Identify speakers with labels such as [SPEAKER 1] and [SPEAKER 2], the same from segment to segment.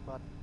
[SPEAKER 1] dapat.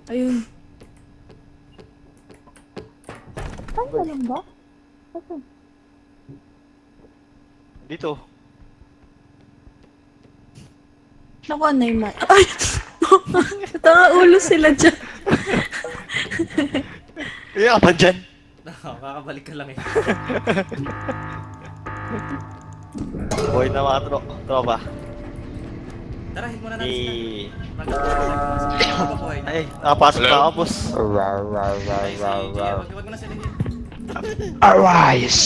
[SPEAKER 2] Ayun. Ay, walang ba? Saan?
[SPEAKER 1] Dito.
[SPEAKER 2] Nakuha na yung Ay! Tanga ulo sila dyan.
[SPEAKER 1] Kaya ka pa dyan.
[SPEAKER 3] Kakabalik ka lang eh.
[SPEAKER 1] Boy na mga tropa.
[SPEAKER 3] Tara, hit muna natin sila.
[SPEAKER 1] Eh.
[SPEAKER 3] Mag-buhay.
[SPEAKER 1] Ay, nakapasok na ako, boss.
[SPEAKER 3] Ay, si Gia, wag mo na sila hit.
[SPEAKER 4] Arise!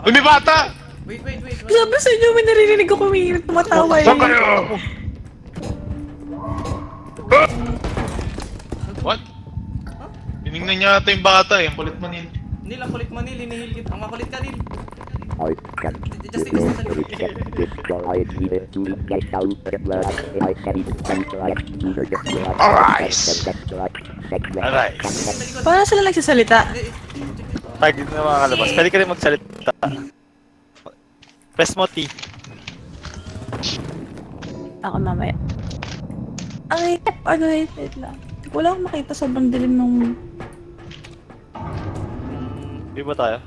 [SPEAKER 4] Uy, may bata!
[SPEAKER 3] Wait.
[SPEAKER 2] Sabi sa inyo, may naririnig ko kumikirit tumatawa eh.
[SPEAKER 4] Saan kayo? What? Tinignan niya ata yung bata eh, ang kulit manil.
[SPEAKER 3] Nil, ang kulit mo Nil, hinihil kita. Ang makulit ka Nil.
[SPEAKER 5] I can
[SPEAKER 3] Just take this to the
[SPEAKER 5] I needed to get out the blood. I carried the sunlight to the blood.
[SPEAKER 4] Arise!
[SPEAKER 1] Arise.
[SPEAKER 2] Paano sila nagsasalita?
[SPEAKER 1] Target na mga kalabas. Pwede ka rin magsalita. Press mo T.
[SPEAKER 2] Ako mamaya. Ay, ano wait lang. Wala akong makita sobrang dilim nung...
[SPEAKER 1] Di ba tayo?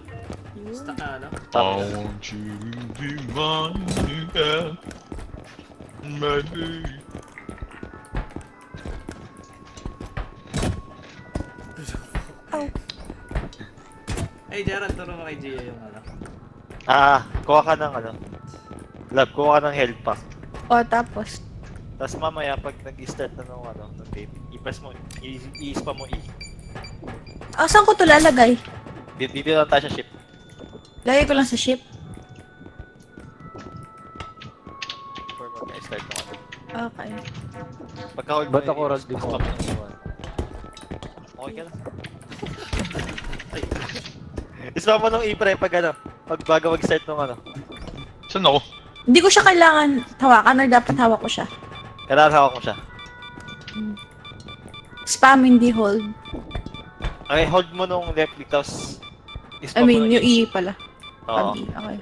[SPEAKER 3] ano?
[SPEAKER 4] Won't you be mine again, baby?
[SPEAKER 2] Ow.
[SPEAKER 3] Hey Gerald, turo mo kay Gia yung ano.
[SPEAKER 1] Kuha ka ng ano. Lab, kuha ka ng health pack.
[SPEAKER 2] O, tapos.
[SPEAKER 1] Tapos mamaya pag nag-start na ng ano, ng game, i-press mo, i-spam mo E.
[SPEAKER 2] Saan ko to lalagay?
[SPEAKER 1] Dito lang tayo sa ship.
[SPEAKER 2] Lagay ko lang sa ship.
[SPEAKER 1] For mag-start ng ano.
[SPEAKER 2] Okay.
[SPEAKER 1] Pagka-hold
[SPEAKER 6] Ba't ako roll di
[SPEAKER 1] spam
[SPEAKER 6] mo?
[SPEAKER 1] mo ng iwan. Okay ka lang. Spam mo nung E-pre pag ano, pag bago mag-start ng ano.
[SPEAKER 4] Saan ako?
[SPEAKER 2] Hindi ko siya kailangan hawakan or dapat hawak ko siya.
[SPEAKER 1] Kailangan hawak mo siya.
[SPEAKER 2] Spam, hindi hold.
[SPEAKER 1] Okay, hold mo nung left click tapos
[SPEAKER 2] I
[SPEAKER 1] i-spam mo
[SPEAKER 2] mean,
[SPEAKER 1] ng
[SPEAKER 2] yung E pala.
[SPEAKER 1] Oo.
[SPEAKER 2] Pag E, okay.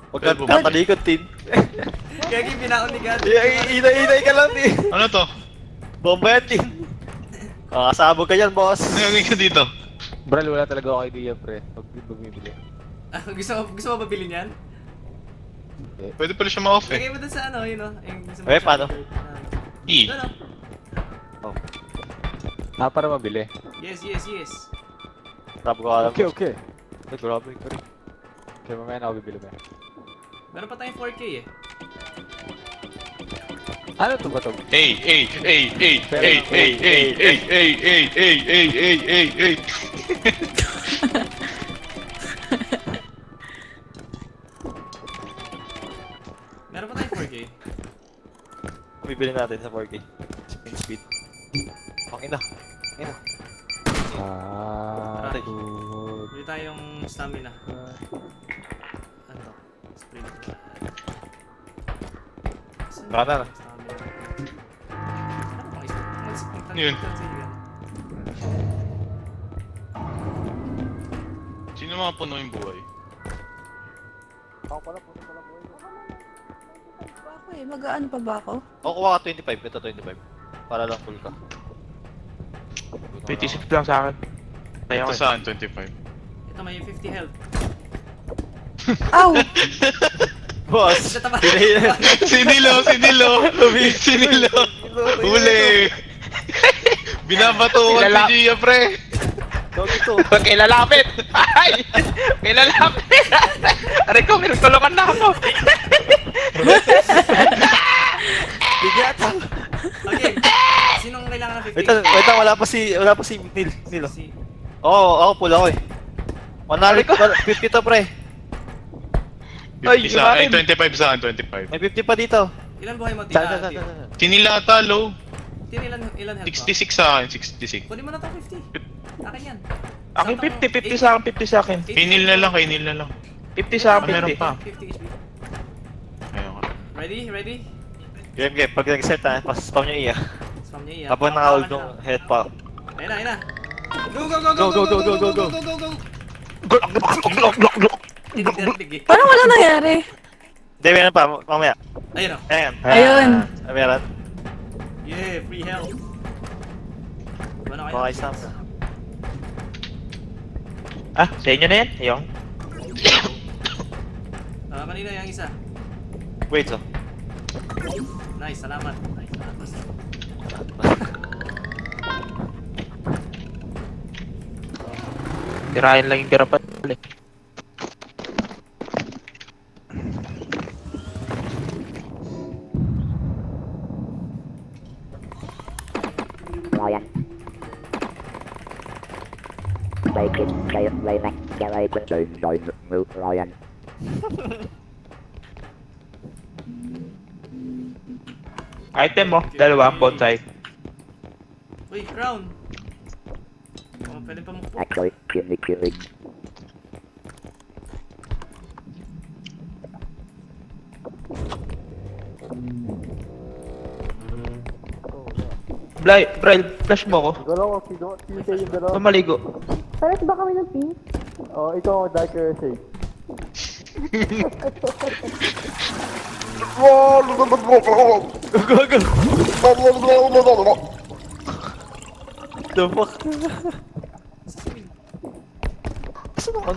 [SPEAKER 1] Huwag kang tatalikod, Tin.
[SPEAKER 3] Gagi, binaon ni God.
[SPEAKER 1] Inay ka lang, Tin.
[SPEAKER 4] Ano to?
[SPEAKER 1] Bomba yan, Tin. Kasabog ka yan, boss.
[SPEAKER 4] Ano gagawin ka dito?
[SPEAKER 6] Bral, wala talaga ako idea, pre. Pag bumibili.
[SPEAKER 3] Gusto mo ba bilhin yan?
[SPEAKER 4] Pwede pala siya ma-off eh.
[SPEAKER 3] Lagay mo dun sa ano, yun o.
[SPEAKER 1] Eh, paano?
[SPEAKER 4] E.
[SPEAKER 3] Ano?
[SPEAKER 6] Para mabili.
[SPEAKER 3] Yes.
[SPEAKER 1] Grabe ko alam.
[SPEAKER 6] Okay.
[SPEAKER 1] Ay, grabe ka rin.
[SPEAKER 6] Okay, mamaya na ako bibili ba?
[SPEAKER 3] Meron pa tayong 4K eh.
[SPEAKER 6] Ano to ba to?
[SPEAKER 4] Hey!
[SPEAKER 3] Meron pa tayong 4K.
[SPEAKER 1] Bibili natin sa 4K. Spin speed. Ang ina.
[SPEAKER 6] Good.
[SPEAKER 3] Bili tayong stamina. Ano to? Spray dito.
[SPEAKER 1] Baka na.
[SPEAKER 3] Stamina. Ano pang isa?
[SPEAKER 4] Yun. Sino mga puno yung buhay?
[SPEAKER 2] Ako eh, mag-ano pa ba ako?
[SPEAKER 1] O, kuha ka 25. Ito 25. Para lang full ka.
[SPEAKER 7] 26 lang sa akin.
[SPEAKER 4] Ito saan? 25.
[SPEAKER 3] Ito may 50 health.
[SPEAKER 2] Ow!
[SPEAKER 1] Boss!
[SPEAKER 3] Ito tama.
[SPEAKER 4] Sinilo! Huli! Binabato ko si Gia, pre!
[SPEAKER 1] Dog ito.
[SPEAKER 7] Huwag kayo lalapit! Ay! Kayo lalapit! Aray ko, may tulungan na ako!
[SPEAKER 1] Bigyan.
[SPEAKER 3] Okay,
[SPEAKER 1] wait lang, wala pa si Neil.
[SPEAKER 3] Si...
[SPEAKER 1] Oo, ako pull ako eh. 150 to pre.
[SPEAKER 7] Ay,
[SPEAKER 4] 50 sa akin,
[SPEAKER 7] yumanin.
[SPEAKER 4] 25 sa akin, 25.
[SPEAKER 1] May 50 pa dito.
[SPEAKER 3] Ilan buhay mo,
[SPEAKER 1] Saan,
[SPEAKER 3] Tita?
[SPEAKER 1] saan, saan, saan?
[SPEAKER 4] Sinilata, low.
[SPEAKER 3] Tin, ilan health mo?
[SPEAKER 4] 66 sa akin, 66.
[SPEAKER 3] Kunin mo na to 50. Akin yan.
[SPEAKER 7] Akin 50 sa akin, 50 sa akin.
[SPEAKER 4] Kinil na lang, kinil na lang.
[SPEAKER 7] 50 sa akin,
[SPEAKER 4] Meron
[SPEAKER 7] 50.
[SPEAKER 4] pa.
[SPEAKER 3] 50 HP.
[SPEAKER 4] Ayun ka.
[SPEAKER 3] Ready?
[SPEAKER 1] Game. Pag nag-set na, spam nyo iya.
[SPEAKER 3] Spam niya iya.
[SPEAKER 1] Habang naka-hold yung head pa.
[SPEAKER 3] Ayun na. Go! Tinigil.
[SPEAKER 2] Parang wala nangyari.
[SPEAKER 1] Hindi, meron pa, mamaya.
[SPEAKER 3] Ayun o.
[SPEAKER 1] Ayan.
[SPEAKER 2] Ayun.
[SPEAKER 1] Meron.
[SPEAKER 3] Yeah, free health. Ano kayo?
[SPEAKER 1] Okay, Sam.
[SPEAKER 7] Ah, sa inyo na yan? Yung?
[SPEAKER 3] Kanina yung isa.
[SPEAKER 1] Wait, so.
[SPEAKER 3] Nice, salamat.
[SPEAKER 7] Tirahin lang yung garapan.
[SPEAKER 5] Ryan. Bacon, kayo, Raymac, Garay, join, move, Ryan.
[SPEAKER 7] Item mo, dalawa, bonsai.
[SPEAKER 3] Uy, crown. Oh, pwede pa mo.
[SPEAKER 5] Actually, killing.
[SPEAKER 7] Bri, flash mo ko. Pamaligo.
[SPEAKER 8] Pares ba kami ng pink?
[SPEAKER 6] Oh, ikaw ang darker shade.
[SPEAKER 1] The fuck? Saan ako?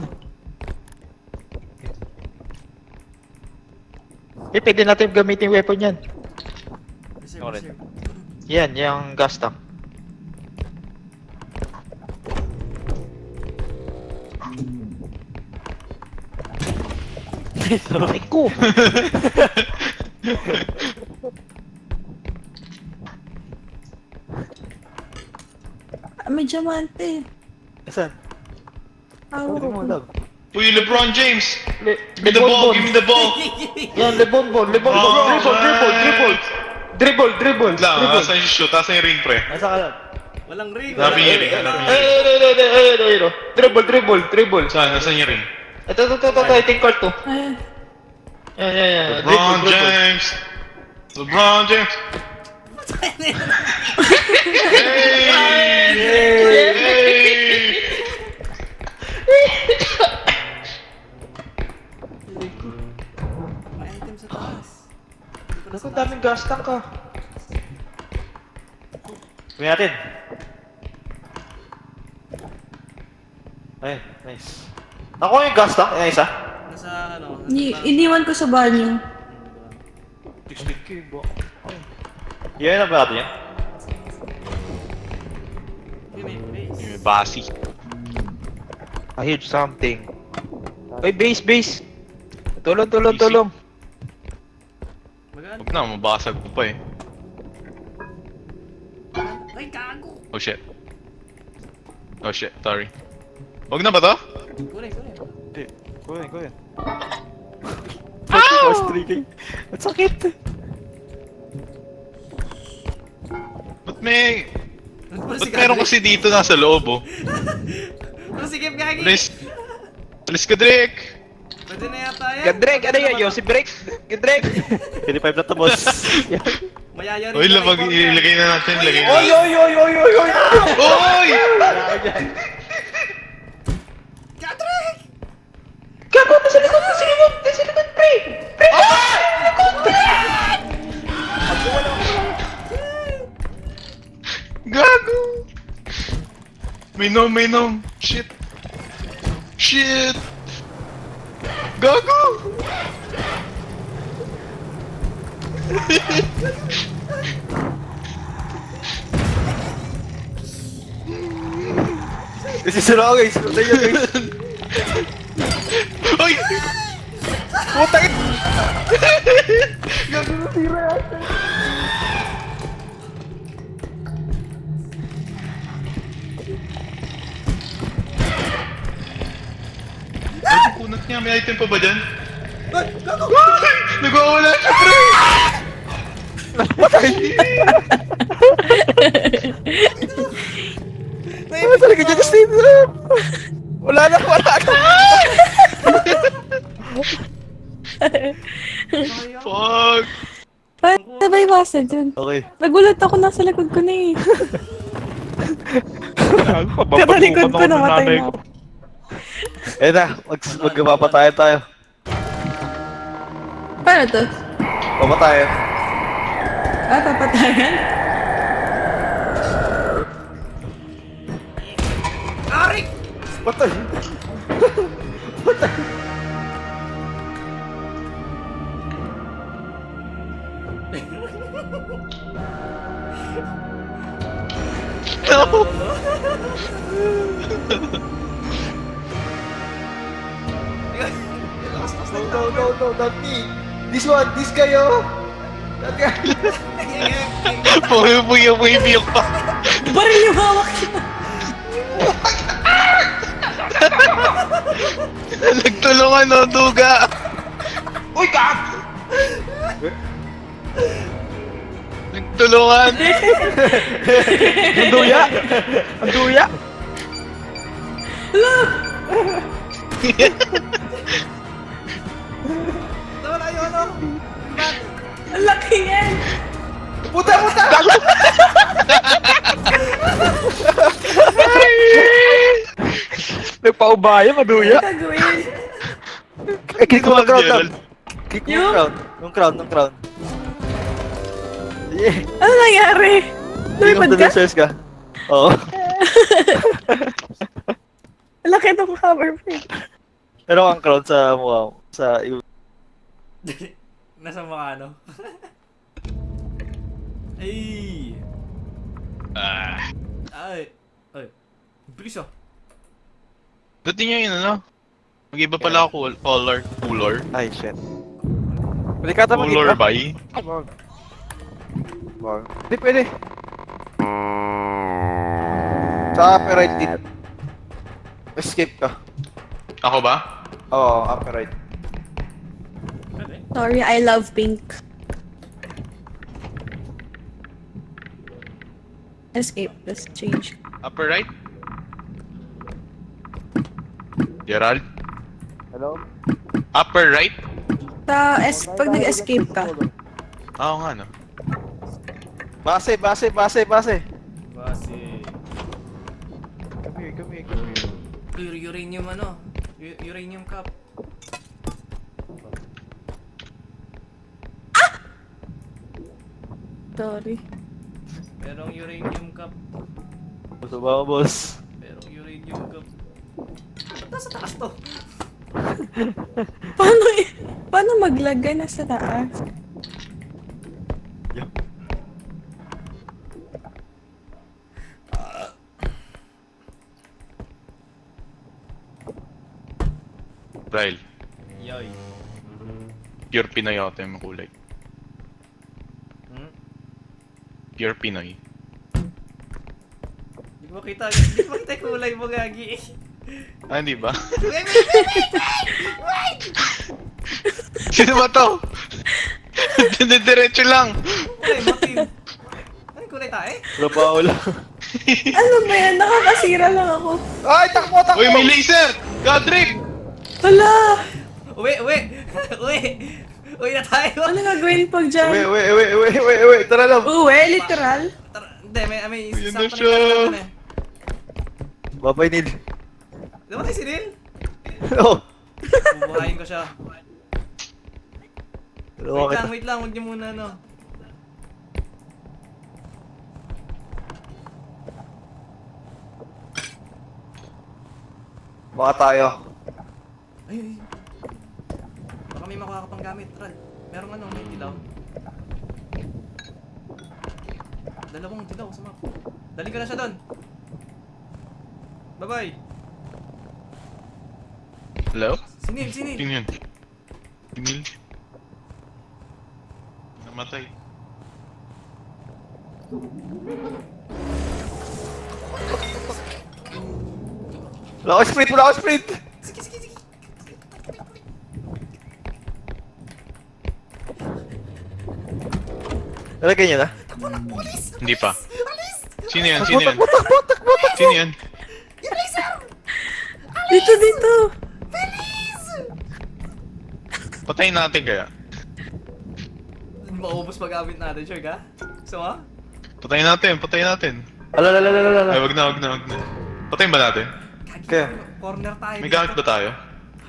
[SPEAKER 7] Eh, pwede natin gamitin yung weapon yan.
[SPEAKER 3] Reserve.
[SPEAKER 7] Yan, yung gas tank. Ay ko!
[SPEAKER 2] May diamante.
[SPEAKER 1] Saan? Hindi mo alam.
[SPEAKER 4] Uy, LeBron James!
[SPEAKER 7] Le
[SPEAKER 4] Give me the ball, give me the ball!
[SPEAKER 7] Yan, lebon ball. Dribble.
[SPEAKER 4] Lang, asan yung shoot? Asan yung ring, pre?
[SPEAKER 1] Nasa ka lang?
[SPEAKER 3] Walang ring.
[SPEAKER 4] Hanapin yung ring, hanapin yung ring.
[SPEAKER 7] Dribble.
[SPEAKER 4] Saan? Asan yung ring?
[SPEAKER 7] Ito, ito yung court to.
[SPEAKER 2] Ayun.
[SPEAKER 7] Yan.
[SPEAKER 4] LeBron James! LeBron James! Hey!
[SPEAKER 3] May item sa taas.
[SPEAKER 7] Naku, daming gas tank ka.
[SPEAKER 1] Gawin natin. Ay, nice. Ako yung gas tank, yung isa.
[SPEAKER 3] Nasa ano?
[SPEAKER 2] Iniwan ko sa banyo.
[SPEAKER 1] 60k ba? Yan na ba natin yan?
[SPEAKER 3] Base.
[SPEAKER 4] May basi.
[SPEAKER 7] I heard something. Ay, base. Tulong.
[SPEAKER 3] Magaan.
[SPEAKER 4] Huwag na, mabasag ko pa eh.
[SPEAKER 3] Ay, gago!
[SPEAKER 4] Oh shit, sorry. Huwag na ba to?
[SPEAKER 3] Kunin.
[SPEAKER 1] Hindi. Kunin. Ow! 3k. Ang sakit.
[SPEAKER 4] Ba't meron kasi dito nasa loob oh?
[SPEAKER 3] Sige, gagi!
[SPEAKER 4] Alis ka, Drake!
[SPEAKER 3] Pwede na yata yan.
[SPEAKER 7] Gadreg, ano yan? Yossi Break? Gadreg!
[SPEAKER 1] 25 na to, boss.
[SPEAKER 3] Mayayari
[SPEAKER 4] Uy,
[SPEAKER 3] na
[SPEAKER 4] labag,
[SPEAKER 3] kay
[SPEAKER 4] ilagay na natin, ilagay na
[SPEAKER 1] Oy!
[SPEAKER 4] natin. Oy!
[SPEAKER 7] Gago, nasa likod, pre!
[SPEAKER 4] Gago! May nom. Shit! Gago!
[SPEAKER 1] Isisira ako guys. Patay niya guys.
[SPEAKER 4] Ay!
[SPEAKER 1] Putang ina.
[SPEAKER 4] Bunot niya, may item pa ba dyan?
[SPEAKER 3] Ay, gago!
[SPEAKER 4] Nagwawala siya, pre!
[SPEAKER 1] Ano talaga dyan, Justin? Wala na.
[SPEAKER 4] Fuck!
[SPEAKER 2] Sabay basa dyan.
[SPEAKER 1] Okay.
[SPEAKER 2] Nagulat ako, nasa likod ko na eh. Katalikod ko, namatay na ako.
[SPEAKER 1] Eh na, magpapatayan tayo.
[SPEAKER 2] Paano to?
[SPEAKER 1] Papatayan.
[SPEAKER 2] Papatayan?
[SPEAKER 3] Arik!
[SPEAKER 1] Patay.
[SPEAKER 4] No!
[SPEAKER 1] No, not me. This one, this guy, oh. That guy.
[SPEAKER 4] Pumibiyok pa.
[SPEAKER 2] Baril yung hawak niya.
[SPEAKER 4] Nagtulungan, no, duga. Uy, kak! Nagtulungan.
[SPEAKER 1] Ang duya. Ang duya.
[SPEAKER 3] Nawala yung ano?
[SPEAKER 2] Ang laki niyan.
[SPEAKER 1] Puta. Nagpaubaya, maduya.
[SPEAKER 2] Ano gagawin?
[SPEAKER 1] Eh, kick mo ang crowd lang.
[SPEAKER 4] Gerald.
[SPEAKER 1] Kick mo ang crowd. Yung crowd. Yeah.
[SPEAKER 2] Ano nangyari? Lumipad ka?
[SPEAKER 1] Doon ka? Oo.
[SPEAKER 2] Ang laki itong cover frame.
[SPEAKER 1] Pero ang crowd sa mukha mo. Sa
[SPEAKER 3] Nasa mukha, ano? Ay! Ay! Ay! Bilis ah!
[SPEAKER 4] Dati niya yun, ano? Mag-iba pala ako color.
[SPEAKER 1] Ay, shit. Pwede ka ata
[SPEAKER 4] Color
[SPEAKER 1] mag-iba?
[SPEAKER 4] ba?
[SPEAKER 1] Wag. Hindi pwede. Sa upper right dito. Escape ka.
[SPEAKER 4] Ako ba?
[SPEAKER 1] Oo, upper right.
[SPEAKER 3] Pwede?
[SPEAKER 2] Sorry, I love pink. Escape, let's change.
[SPEAKER 4] Upper right? Gerald?
[SPEAKER 6] Hello?
[SPEAKER 4] Upper right?
[SPEAKER 2] Pag nag-escape ka.
[SPEAKER 4] Oo nga, no?
[SPEAKER 1] Base.
[SPEAKER 3] Base.
[SPEAKER 1] Come here.
[SPEAKER 3] Uranium ano? Uranium cup.
[SPEAKER 2] Sorry.
[SPEAKER 3] Merong uranium cup.
[SPEAKER 1] Gusto ba, boss?
[SPEAKER 3] Merong uranium cup. Ba't nasa taas to?
[SPEAKER 2] Paano maglagay na sa taas?
[SPEAKER 4] Ryle,
[SPEAKER 3] Yoy.
[SPEAKER 4] pure Pinoy ata yung makulay.
[SPEAKER 3] Hmm?
[SPEAKER 4] Pure Pinoy.
[SPEAKER 3] Di ko makita yung kulay mo, Gagi.
[SPEAKER 4] Ah, hindi ba?
[SPEAKER 3] Wait!
[SPEAKER 4] Sino ba to? Diretso lang.
[SPEAKER 3] Kulay mo, Tim. Ano kulay tayo?
[SPEAKER 1] Trabaho lang.
[SPEAKER 2] Ano ba yan? Nakakasira lang ako.
[SPEAKER 1] Ay, takbo!
[SPEAKER 4] Uy, may laser! Godric!
[SPEAKER 2] Hala!
[SPEAKER 3] Uwi na tayo!
[SPEAKER 2] Ano gagawin pag dyan?
[SPEAKER 1] Wait. Tara lang.
[SPEAKER 2] Uwe, literal?
[SPEAKER 3] Hindi, may
[SPEAKER 4] Yun
[SPEAKER 3] isang
[SPEAKER 4] na siya.
[SPEAKER 1] Babay, Neil.
[SPEAKER 3] Namatay si Neil?
[SPEAKER 1] Oo.
[SPEAKER 3] Bubuhayin ko siya.
[SPEAKER 1] Dalawa kita.
[SPEAKER 3] Wait lang, huwag niyo muna ano.
[SPEAKER 1] Baka tayo.
[SPEAKER 3] Ay. Baka may makuha ka pang gamit, Rad. Merong ano, may dilaw. Dalawang dilaw sa map. Dali ka na siya doon. Bye-bye.
[SPEAKER 4] Hello?
[SPEAKER 3] Sinil.
[SPEAKER 4] Sino yun? Sinil? Namatay.
[SPEAKER 1] Wala ko sprint!
[SPEAKER 3] Sige.
[SPEAKER 1] Nalagay niyo na?
[SPEAKER 4] Hindi pa. Sino yan? Sino yan? Sino yan?
[SPEAKER 2] Dito, dito!
[SPEAKER 4] Patayin natin kaya.
[SPEAKER 3] Maubos pag-gamit natin, sure ka? Gusto mo?
[SPEAKER 4] Patayin natin, patayin natin.
[SPEAKER 1] Alala.
[SPEAKER 4] Ay, wag na. Patayin ba natin?
[SPEAKER 1] Kaya.
[SPEAKER 3] Corner tayo.
[SPEAKER 4] May gamit ba tayo?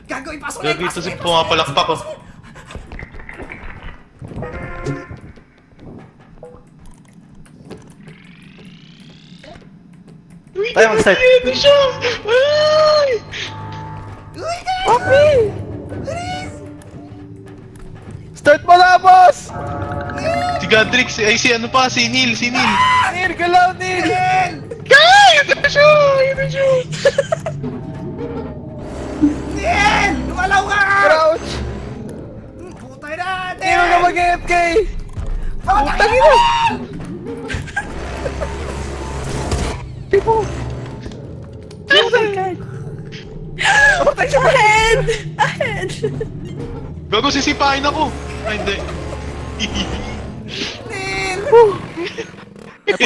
[SPEAKER 3] Gago, ipasok na,
[SPEAKER 4] Gagi ito
[SPEAKER 3] ipasok
[SPEAKER 4] si
[SPEAKER 3] na, ipasok na.
[SPEAKER 4] pumapalakpak ko.
[SPEAKER 1] Tayo mag-start.
[SPEAKER 4] Ito siya! Ay!
[SPEAKER 1] Start mo na, boss!
[SPEAKER 4] Si Godrix, ay si ano pa, si Neil.
[SPEAKER 1] Neil, galaw, Neil!
[SPEAKER 4] Ay! Ito na siya! Ito siya!
[SPEAKER 3] Neil! Lumalaw ka!
[SPEAKER 1] Crouch!
[SPEAKER 3] Putay na!
[SPEAKER 1] Neil, huwag ka mag-AFK!
[SPEAKER 3] Putang ina!
[SPEAKER 2] Oh my God! Ahead! Ahead!
[SPEAKER 4] Gago, sisipain ako! Ay, hindi.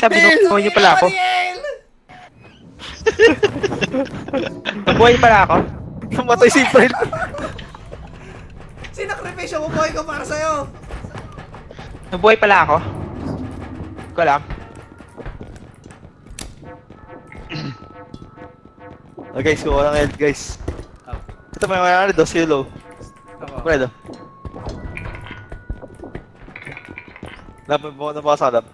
[SPEAKER 7] Binubuhay niyo pala ako.
[SPEAKER 3] Neil!
[SPEAKER 7] Nabuhay pala ako.
[SPEAKER 1] Namatay si Fred.
[SPEAKER 3] Sinakripisyo ko buhay ko para sa'yo!
[SPEAKER 7] Nabuhay pala ako. Hindi ko alam.
[SPEAKER 1] Oh, guys, kuha ng health, guys. Ito may mga do, silo.
[SPEAKER 3] Ako.
[SPEAKER 1] Fred, oh. Lapit mo na ba sa lab?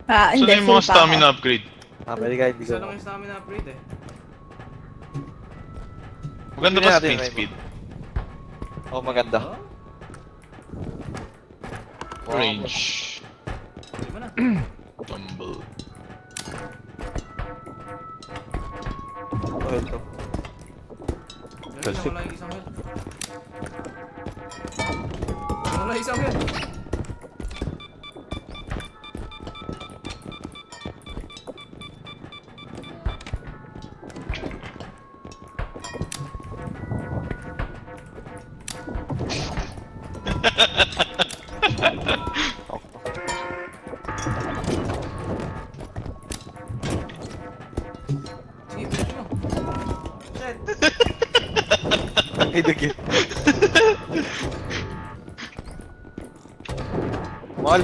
[SPEAKER 2] Ah,
[SPEAKER 4] So
[SPEAKER 2] hindi.
[SPEAKER 4] na yung mga
[SPEAKER 2] full pa ako.
[SPEAKER 4] stamina upgrade.
[SPEAKER 1] Pwede ka, hindi
[SPEAKER 3] Isa
[SPEAKER 1] ko.
[SPEAKER 3] lang yung stamina upgrade eh.
[SPEAKER 4] Maganda
[SPEAKER 1] Hindi
[SPEAKER 4] ba
[SPEAKER 1] natin,
[SPEAKER 4] sprint
[SPEAKER 1] Raymond.
[SPEAKER 4] speed?
[SPEAKER 1] Oh, maganda.
[SPEAKER 3] Oh?
[SPEAKER 4] Range.
[SPEAKER 3] Di ba na?
[SPEAKER 4] Tumble.
[SPEAKER 1] Oh, health ko.
[SPEAKER 3] Wala yung isang health. Wala yung isang health. Sige, pwede mo. Shit.
[SPEAKER 1] Ay, dugit. Mahal.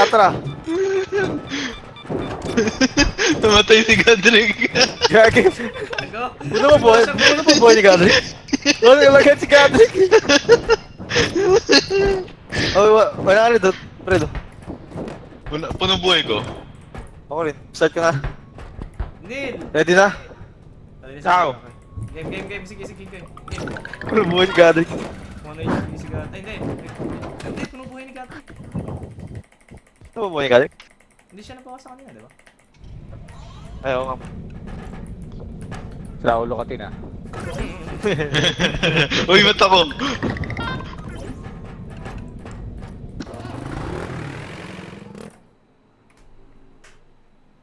[SPEAKER 1] Tara.
[SPEAKER 4] Namatay si Godrix.
[SPEAKER 1] Gagi.
[SPEAKER 3] Go.
[SPEAKER 1] Puno mo boy ni Gadrick. Wala ka lagyan si Gadrick. Oh, wala ka rin doon. Fred, oh.
[SPEAKER 4] Puno buhay ko.
[SPEAKER 1] Ako rin. Start ka na.
[SPEAKER 3] Neil!
[SPEAKER 1] Ready na?
[SPEAKER 7] Sao?
[SPEAKER 3] Game. Sige. Game.
[SPEAKER 1] Puno buhay ni Gadrick.
[SPEAKER 3] Ano yung si Gat? Ay, hindi. Hindi, puno buhay ni Gat.
[SPEAKER 1] Ano ba buhay ni Gadrick?
[SPEAKER 3] Hindi siya nabawas sa kanina, di ba?
[SPEAKER 1] Ayaw nga.
[SPEAKER 6] Sa ulo ka tin ah.
[SPEAKER 4] Uy, ba't ako?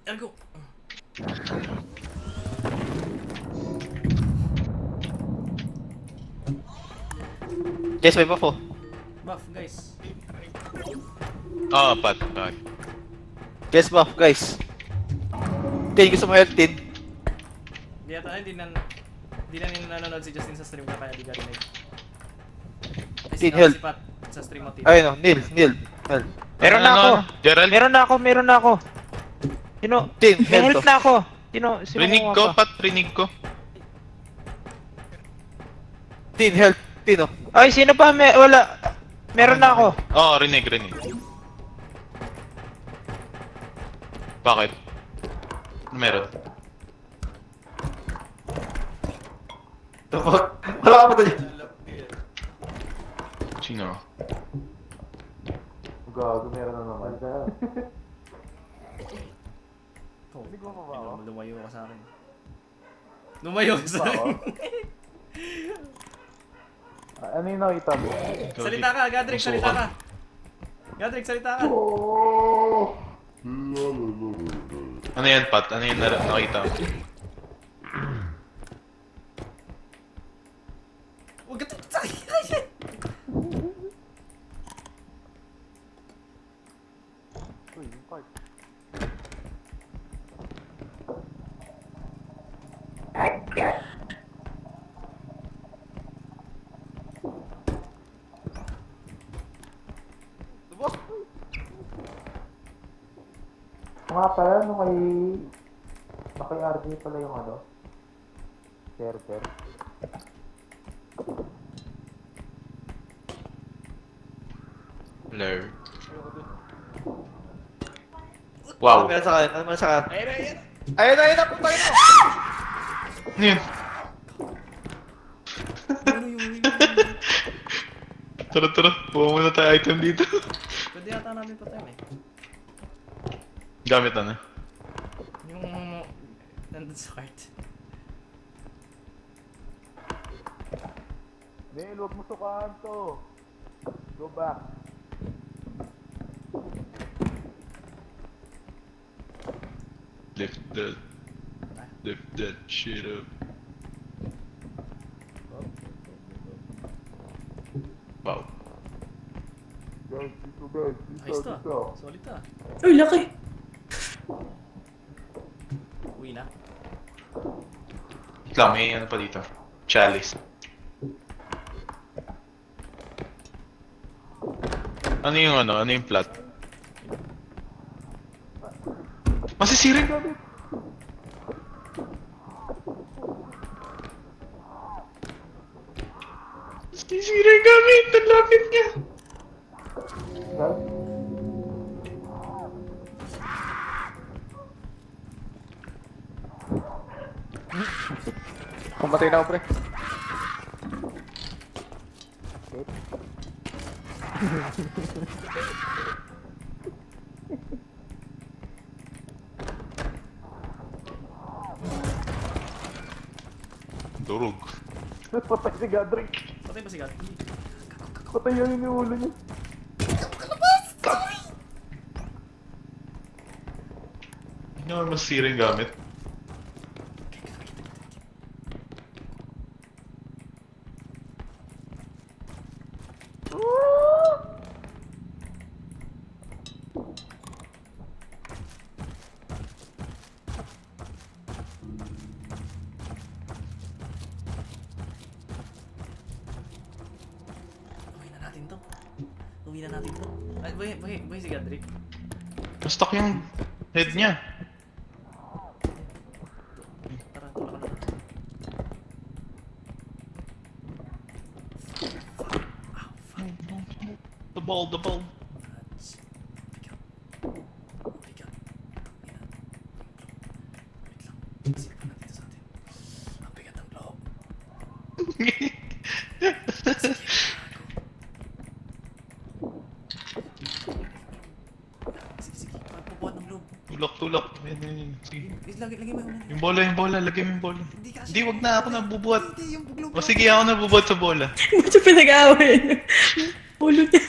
[SPEAKER 3] Ergo!
[SPEAKER 1] Guys, may buff oh.
[SPEAKER 3] Buff, guys.
[SPEAKER 4] Apat.
[SPEAKER 1] Guys, buff, guys. Tin, gusto mo health, Tin?
[SPEAKER 3] Hindi na nanonood si Justin sa stream ka kaya di ka rin ay
[SPEAKER 1] Tin, help.
[SPEAKER 3] si Pat sa stream mo, Tin.
[SPEAKER 1] Ayun oh, Neil. Help.
[SPEAKER 7] Meron na ako.
[SPEAKER 4] Gerald?
[SPEAKER 7] Meron na ako. Sino?
[SPEAKER 1] Tin,
[SPEAKER 7] May
[SPEAKER 1] health
[SPEAKER 7] health
[SPEAKER 1] oh.
[SPEAKER 7] na ako. Sino
[SPEAKER 4] Rinig
[SPEAKER 7] kumuha
[SPEAKER 4] ko,
[SPEAKER 7] pa?
[SPEAKER 4] Pat, rinig ko.
[SPEAKER 1] Tin, health. Tin oh.
[SPEAKER 7] Ay, sino pa? Wala. Meron na ako.
[SPEAKER 4] Oo, rinig. Bakit? Ano meron?
[SPEAKER 1] Wala ka ba doon?
[SPEAKER 4] Sino?
[SPEAKER 6] Gago, meron na naman.
[SPEAKER 3] Lumayo ka sa akin. Lumayo ka sa akin.
[SPEAKER 6] Ano yung nakita mo?
[SPEAKER 3] Salita ka, Gadrick, salita ka. Gadrick, salita ka.
[SPEAKER 4] Ano yan, Pat? Ano yung nakita mo?
[SPEAKER 3] Huwag ka
[SPEAKER 6] Uy, yung card. Nga pala, no kay RJ pala yung ano, server.
[SPEAKER 4] Blur. Wow.
[SPEAKER 1] Ano sa akin? Ano sa akin?
[SPEAKER 3] Ayun na!
[SPEAKER 1] Puta yun!
[SPEAKER 4] Ano yun?
[SPEAKER 3] Ano yung...
[SPEAKER 4] Tara, tara. Buha muna tayo item dito.
[SPEAKER 3] Pwede yata namin patayin eh.
[SPEAKER 4] Gamit na.
[SPEAKER 3] Yung... Nandun sa cart.
[SPEAKER 6] Neil, huwag mo sukaan to. Go back.
[SPEAKER 4] Lift that shit up. Wow.
[SPEAKER 6] Guys, dito guys.
[SPEAKER 3] Ayos to ah. Solid to ah.
[SPEAKER 2] Uy, laki.
[SPEAKER 3] Uwi na.
[SPEAKER 4] Wait lang, may ano pa dito. Chalice. Ano yung ano? Ano yung plot? Masisiring! Masisiring gamit! Ang lapit niya!
[SPEAKER 6] Kumatay na ako, pre.
[SPEAKER 4] Durog.
[SPEAKER 6] Patay si Gadrick.
[SPEAKER 3] Patay ba si Gat?
[SPEAKER 6] Patay yung ulo niya.
[SPEAKER 4] Hindi naman masisiring gamit.
[SPEAKER 3] Uwi na natin to. Uwi na natin to. Ay, buhay si Gadrick.
[SPEAKER 4] Mastak yung head niya.
[SPEAKER 3] Tara, tulak ka na.
[SPEAKER 4] The ball, the ball.
[SPEAKER 3] Pick up. Wait lang. Sino pa nandito sa atin? Ang bigat ng loob. Sige. Pagpupuan ng loob.
[SPEAKER 4] Tulak, tulak. Ayun. Sige.
[SPEAKER 3] Lagay mo yung
[SPEAKER 4] Yung bola. Lagay mo yung bola. Hindi, wag na. Ako nabubuhat.
[SPEAKER 3] Hindi, yung loob.
[SPEAKER 4] O sige, ako nabubuhat sa bola.
[SPEAKER 2] Ba't siya pinag-aaway? Ulo niya.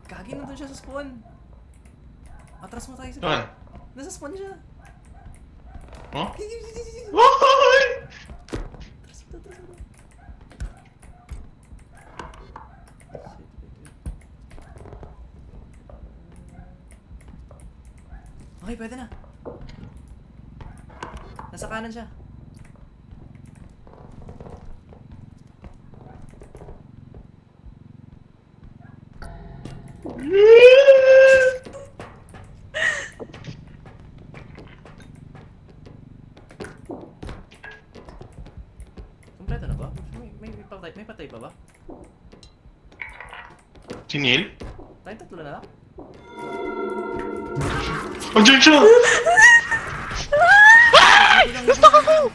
[SPEAKER 3] Gagi, nandun siya sa spawn. Atras mo tayo sa
[SPEAKER 4] Saan?
[SPEAKER 3] Nasa spawn siya.
[SPEAKER 4] Huh?
[SPEAKER 3] Atras
[SPEAKER 4] Why?
[SPEAKER 3] mo. Okay, pwede na. Nasa kanan siya. Kompleto na ba? May patay pa ba?
[SPEAKER 4] Si Neil?
[SPEAKER 3] Tayong tatlo na lang?
[SPEAKER 4] Andiyan siya!
[SPEAKER 3] Nastak ako!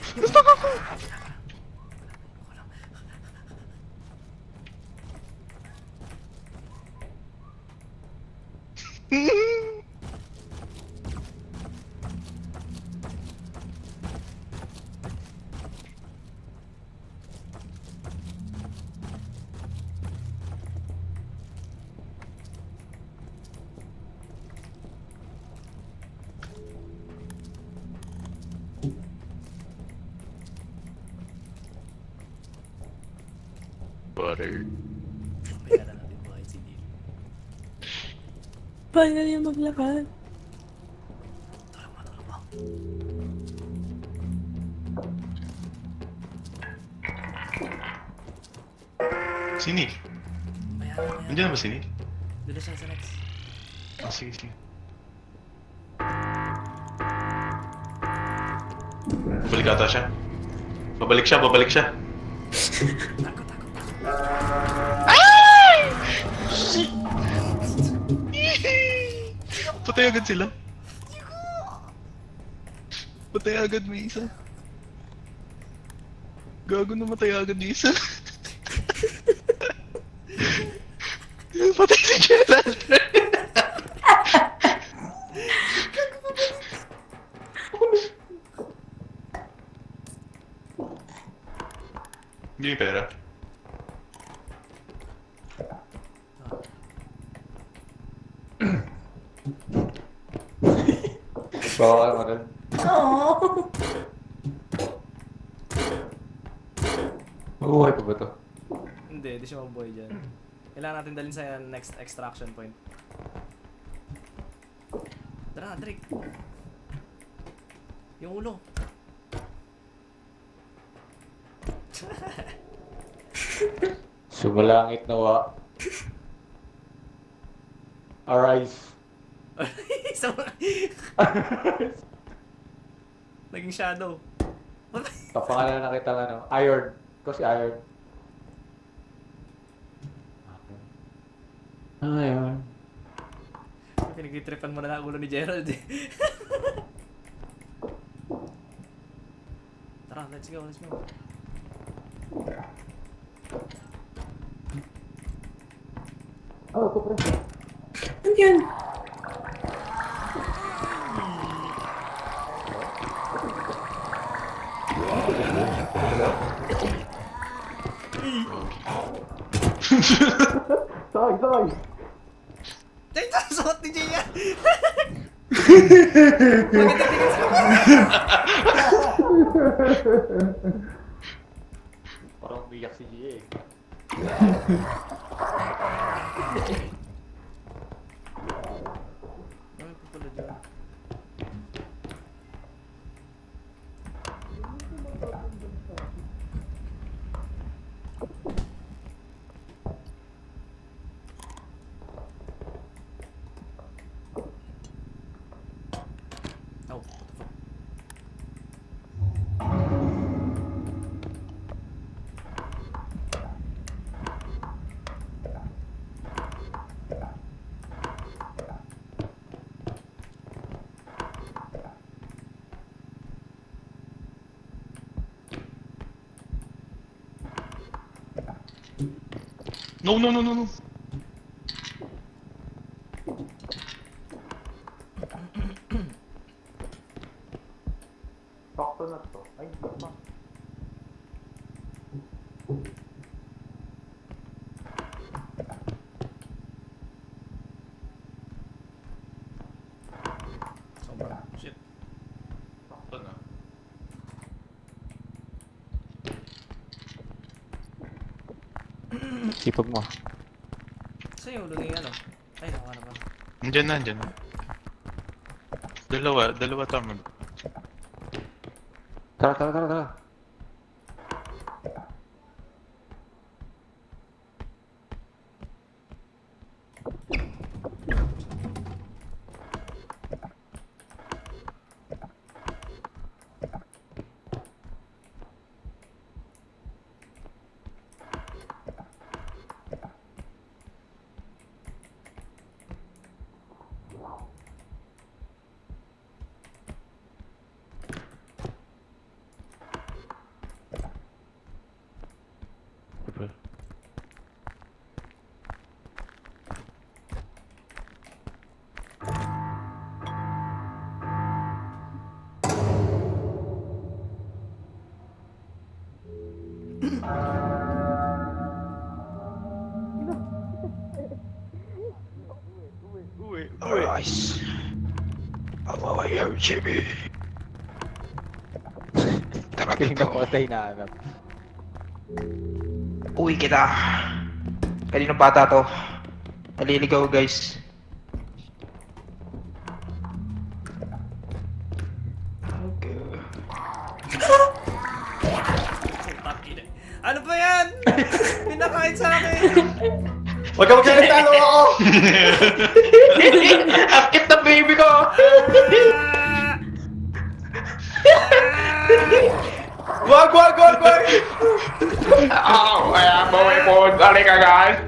[SPEAKER 4] Butter.
[SPEAKER 3] Kaya na natin buhay si Neil.
[SPEAKER 2] Finally maglakad.
[SPEAKER 4] Si Neil.
[SPEAKER 3] Maya.
[SPEAKER 4] Nandiyan na ba si Neil?
[SPEAKER 3] Doon na siya sa next.
[SPEAKER 4] Ah, sige, sige. Babalik ata siya. Babalik siya, babalik siya. Patay agad sila. Patay agad may isa. Gago na matay agad yung isa. Patay si Gerald. Hindi may pera.
[SPEAKER 6] Baka ka rin.
[SPEAKER 2] Oo.
[SPEAKER 6] Mabuhay pa ba to?
[SPEAKER 3] Hindi siya mabuhay dyan. Kailangan natin dalhin sa next extraction point. Tara, Drake. Yung ulo.
[SPEAKER 6] Sumalangit nawa. Arise.
[SPEAKER 3] Naging shadow.
[SPEAKER 6] Kapangalan na kita ano. Iron. Ikaw si Iron. Iron.
[SPEAKER 3] Pinag-tripan mo na ang ulo ni Gerald eh. Tara, let's go, let's go.
[SPEAKER 6] Oh, ito pre.
[SPEAKER 2] Ano yun?
[SPEAKER 6] Sakay, sakay.
[SPEAKER 3] Ito, suot ni Gia!
[SPEAKER 6] Parang umiyak si Gia eh.
[SPEAKER 3] Ano pa pala dyan? Oh, what the fuck?
[SPEAKER 4] No, no, no, no, no.
[SPEAKER 6] Sakto na to. Ay, hindi pa.
[SPEAKER 3] Sobra. Shit.
[SPEAKER 4] Sakto na.
[SPEAKER 6] Sipag mo.
[SPEAKER 3] Sa'yo, ulo ni ano? Ay, nakuha na ba?
[SPEAKER 4] Nandiyan na, nandiyan na. Dalawa tama.
[SPEAKER 6] Tara, tara, tara, tara.
[SPEAKER 7] guys. Oh, I heard Jimmy. Tara dito. Uwi kita. Kaninong bata to? Naliligaw guys. Okay.
[SPEAKER 3] Ano ba yan? Pinakain sa akin!
[SPEAKER 1] Huwag ka magsalita, ano ako!
[SPEAKER 7] Akit na baby ko!
[SPEAKER 1] Wag!
[SPEAKER 7] Kaya bawi po. Dali ka guys.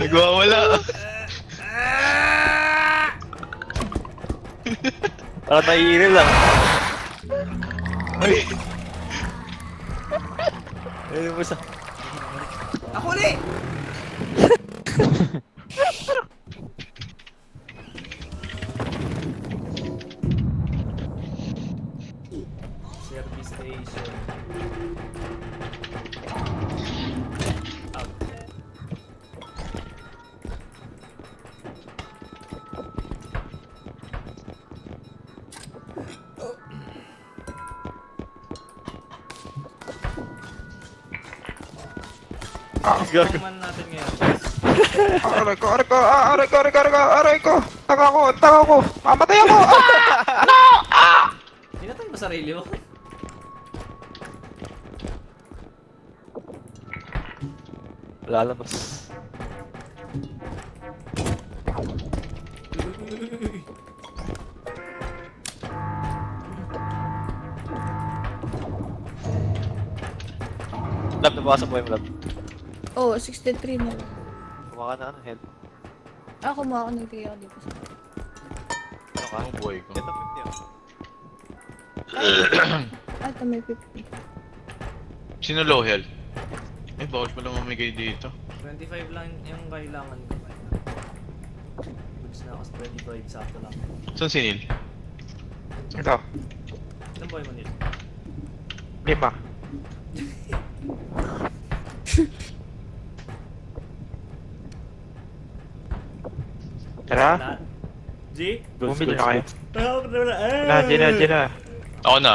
[SPEAKER 4] Nagwawala.
[SPEAKER 1] Parang naiiril lang.
[SPEAKER 4] Ay,
[SPEAKER 1] Ayun mo sa...
[SPEAKER 3] Ako ulit! Service station. Out.
[SPEAKER 1] Gago.
[SPEAKER 3] Man natin ngayon.
[SPEAKER 7] Aray ko. Taka ko. Mamatay ako.
[SPEAKER 3] Pinatay mo sarili mo?
[SPEAKER 1] Lalabas. Lab, nabasa mo yung lab.
[SPEAKER 2] Oh, 63 na lang.
[SPEAKER 1] Kumaka na ano, health.
[SPEAKER 2] Ako kumuha ako ng tiyo dito.
[SPEAKER 1] Ano ka?
[SPEAKER 4] ang buhay ko.
[SPEAKER 1] Ito, 50 yun.
[SPEAKER 2] Ito may 50.
[SPEAKER 4] Sino low health? Eh, bawal pala mamigay dito.
[SPEAKER 3] 25 lang yung kailangan ko. Goods na ako sa 25, sakto lang.
[SPEAKER 4] Saan si Neil?
[SPEAKER 7] Ito.
[SPEAKER 3] Ilan boy mo nito?
[SPEAKER 7] 5. Tara.
[SPEAKER 3] Lahat? G?
[SPEAKER 7] Bumili na kayo.
[SPEAKER 3] Ah!
[SPEAKER 7] Diyan na.
[SPEAKER 4] Ako na.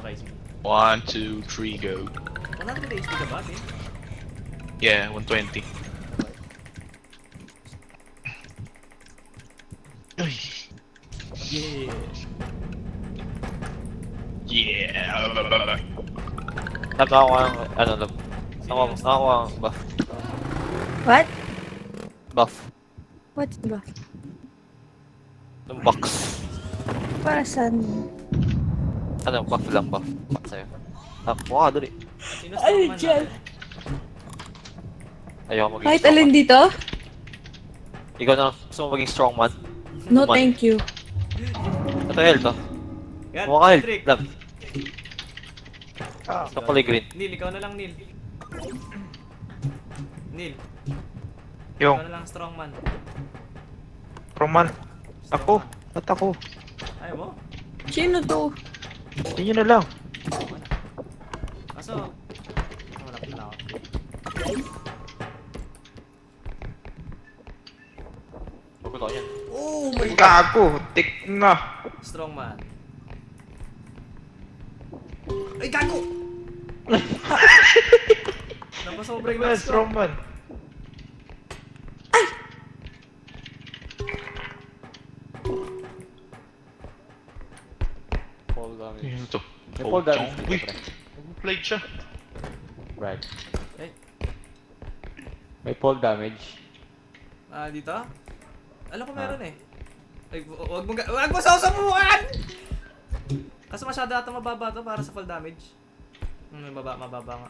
[SPEAKER 3] Okay, sige.
[SPEAKER 4] 1, 2, 3, go.
[SPEAKER 3] 100 HP ka ba, eh?
[SPEAKER 4] Yeah, 120. Uy.
[SPEAKER 3] Yeah!
[SPEAKER 4] Yeah.
[SPEAKER 1] Nakakuha ng, ano, lab. Nakakuha ng buff.
[SPEAKER 2] What?
[SPEAKER 1] Buff.
[SPEAKER 2] What's ba?
[SPEAKER 1] Ng box.
[SPEAKER 2] Para saan?
[SPEAKER 1] Ano, buff lang, buff. Para sa'yo. Kuha ka dali.
[SPEAKER 3] Sino
[SPEAKER 2] Ay,
[SPEAKER 3] strongman
[SPEAKER 2] dyan.
[SPEAKER 3] natin?
[SPEAKER 1] Ayoko maging
[SPEAKER 2] Kahit
[SPEAKER 1] strongman.
[SPEAKER 2] alin dito?
[SPEAKER 1] Ikaw na gusto mo maging strongman.
[SPEAKER 2] No,
[SPEAKER 1] Kuman.
[SPEAKER 2] thank you.
[SPEAKER 1] Ito health, oh.
[SPEAKER 3] Yan,
[SPEAKER 1] Mukha ka health.
[SPEAKER 3] Patrick.
[SPEAKER 1] Lab. Ito kulay green.
[SPEAKER 3] Neil, ikaw na lang, Neil. Neil,
[SPEAKER 7] Yung.
[SPEAKER 3] ikaw na lang strongman.
[SPEAKER 7] Roman. Ako.
[SPEAKER 3] Strongman.
[SPEAKER 7] Ba't ako?
[SPEAKER 3] Ayaw mo?
[SPEAKER 2] Sino to?
[SPEAKER 7] Hindi nyo na lang.
[SPEAKER 3] Kaso, wala pala ako.
[SPEAKER 1] Magulo yan.
[SPEAKER 3] Oh my
[SPEAKER 7] Gago. Tik na.
[SPEAKER 3] Strongman. Ay, gago! Napasobrang
[SPEAKER 7] Well,
[SPEAKER 3] lakas ko.
[SPEAKER 7] strongman.
[SPEAKER 1] Fall damage.
[SPEAKER 4] Ano to?
[SPEAKER 1] May fall damage
[SPEAKER 4] Uy,
[SPEAKER 1] dito, pre.
[SPEAKER 4] nag-plate siya.
[SPEAKER 9] Right.
[SPEAKER 3] Ay.
[SPEAKER 9] May fall damage.
[SPEAKER 3] Ah, dito? Alam ko meron eh. Ay, wag mo sasabuhan! Kasi masyado ata mababa to para sa fall damage. May mababa nga.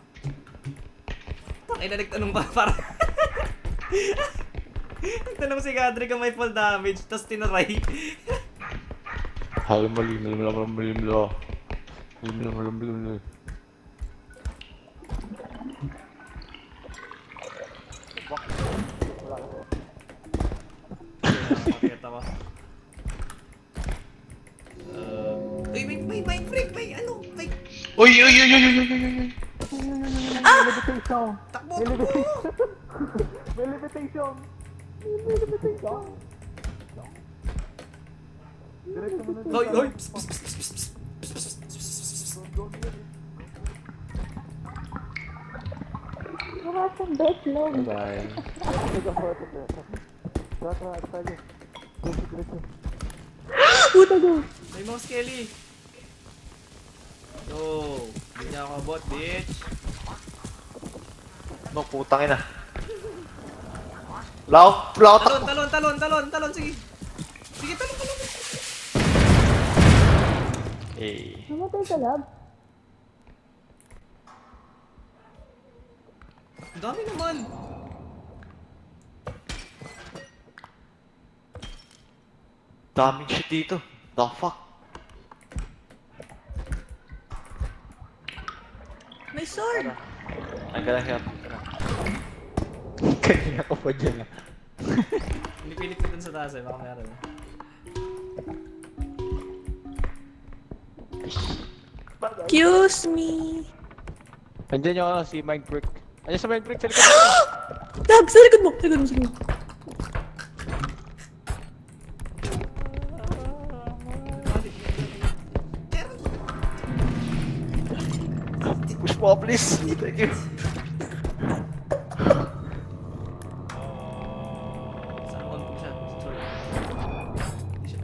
[SPEAKER 3] Tangina, nagtanong pa para... Nagtanong si Gadri kung may fall damage, tapos tinaray. Makita ko. Uy, may freak, may ano, may...
[SPEAKER 4] Uy, uy, uy, uy, uy, uy, uy, uy.
[SPEAKER 6] Levitation.
[SPEAKER 3] Takbo,
[SPEAKER 6] May
[SPEAKER 3] takbo!
[SPEAKER 6] levitation. May levitation. May levitation. Diretso mo na dun.
[SPEAKER 3] Hoy, hoy! Psst, psst, psst, psst, psst, psst, psst, psst.
[SPEAKER 8] Wala siyang best love.
[SPEAKER 9] Bye-bye.
[SPEAKER 8] Puta go.
[SPEAKER 3] May mouse Kelly. Yo, hindi niya ako bot, bitch.
[SPEAKER 1] No, putang ina. Wala ako
[SPEAKER 3] Talon, talon, talon, talon, talon, sige. Sige, talon, talon.
[SPEAKER 1] Eh.
[SPEAKER 8] Namatay ka, love.
[SPEAKER 3] Ang dami naman.
[SPEAKER 1] Daming shit dito. The fuck?
[SPEAKER 2] May sword!
[SPEAKER 1] Ay, ka lang siya.
[SPEAKER 9] Kanina ko pa dyan.
[SPEAKER 3] Pinipilit ko dun sa taas eh, baka meron.
[SPEAKER 2] Excuse me!
[SPEAKER 9] Andiyan yung ano, si Mind Brick. Andiyan sa Mind Brick, sa likod mo.
[SPEAKER 2] Love, sa likod mo! Sa likod mo, sa likod mo.
[SPEAKER 1] Push mo, please. Thank you.
[SPEAKER 3] Saan on ko siya? Sorry. Hindi siya.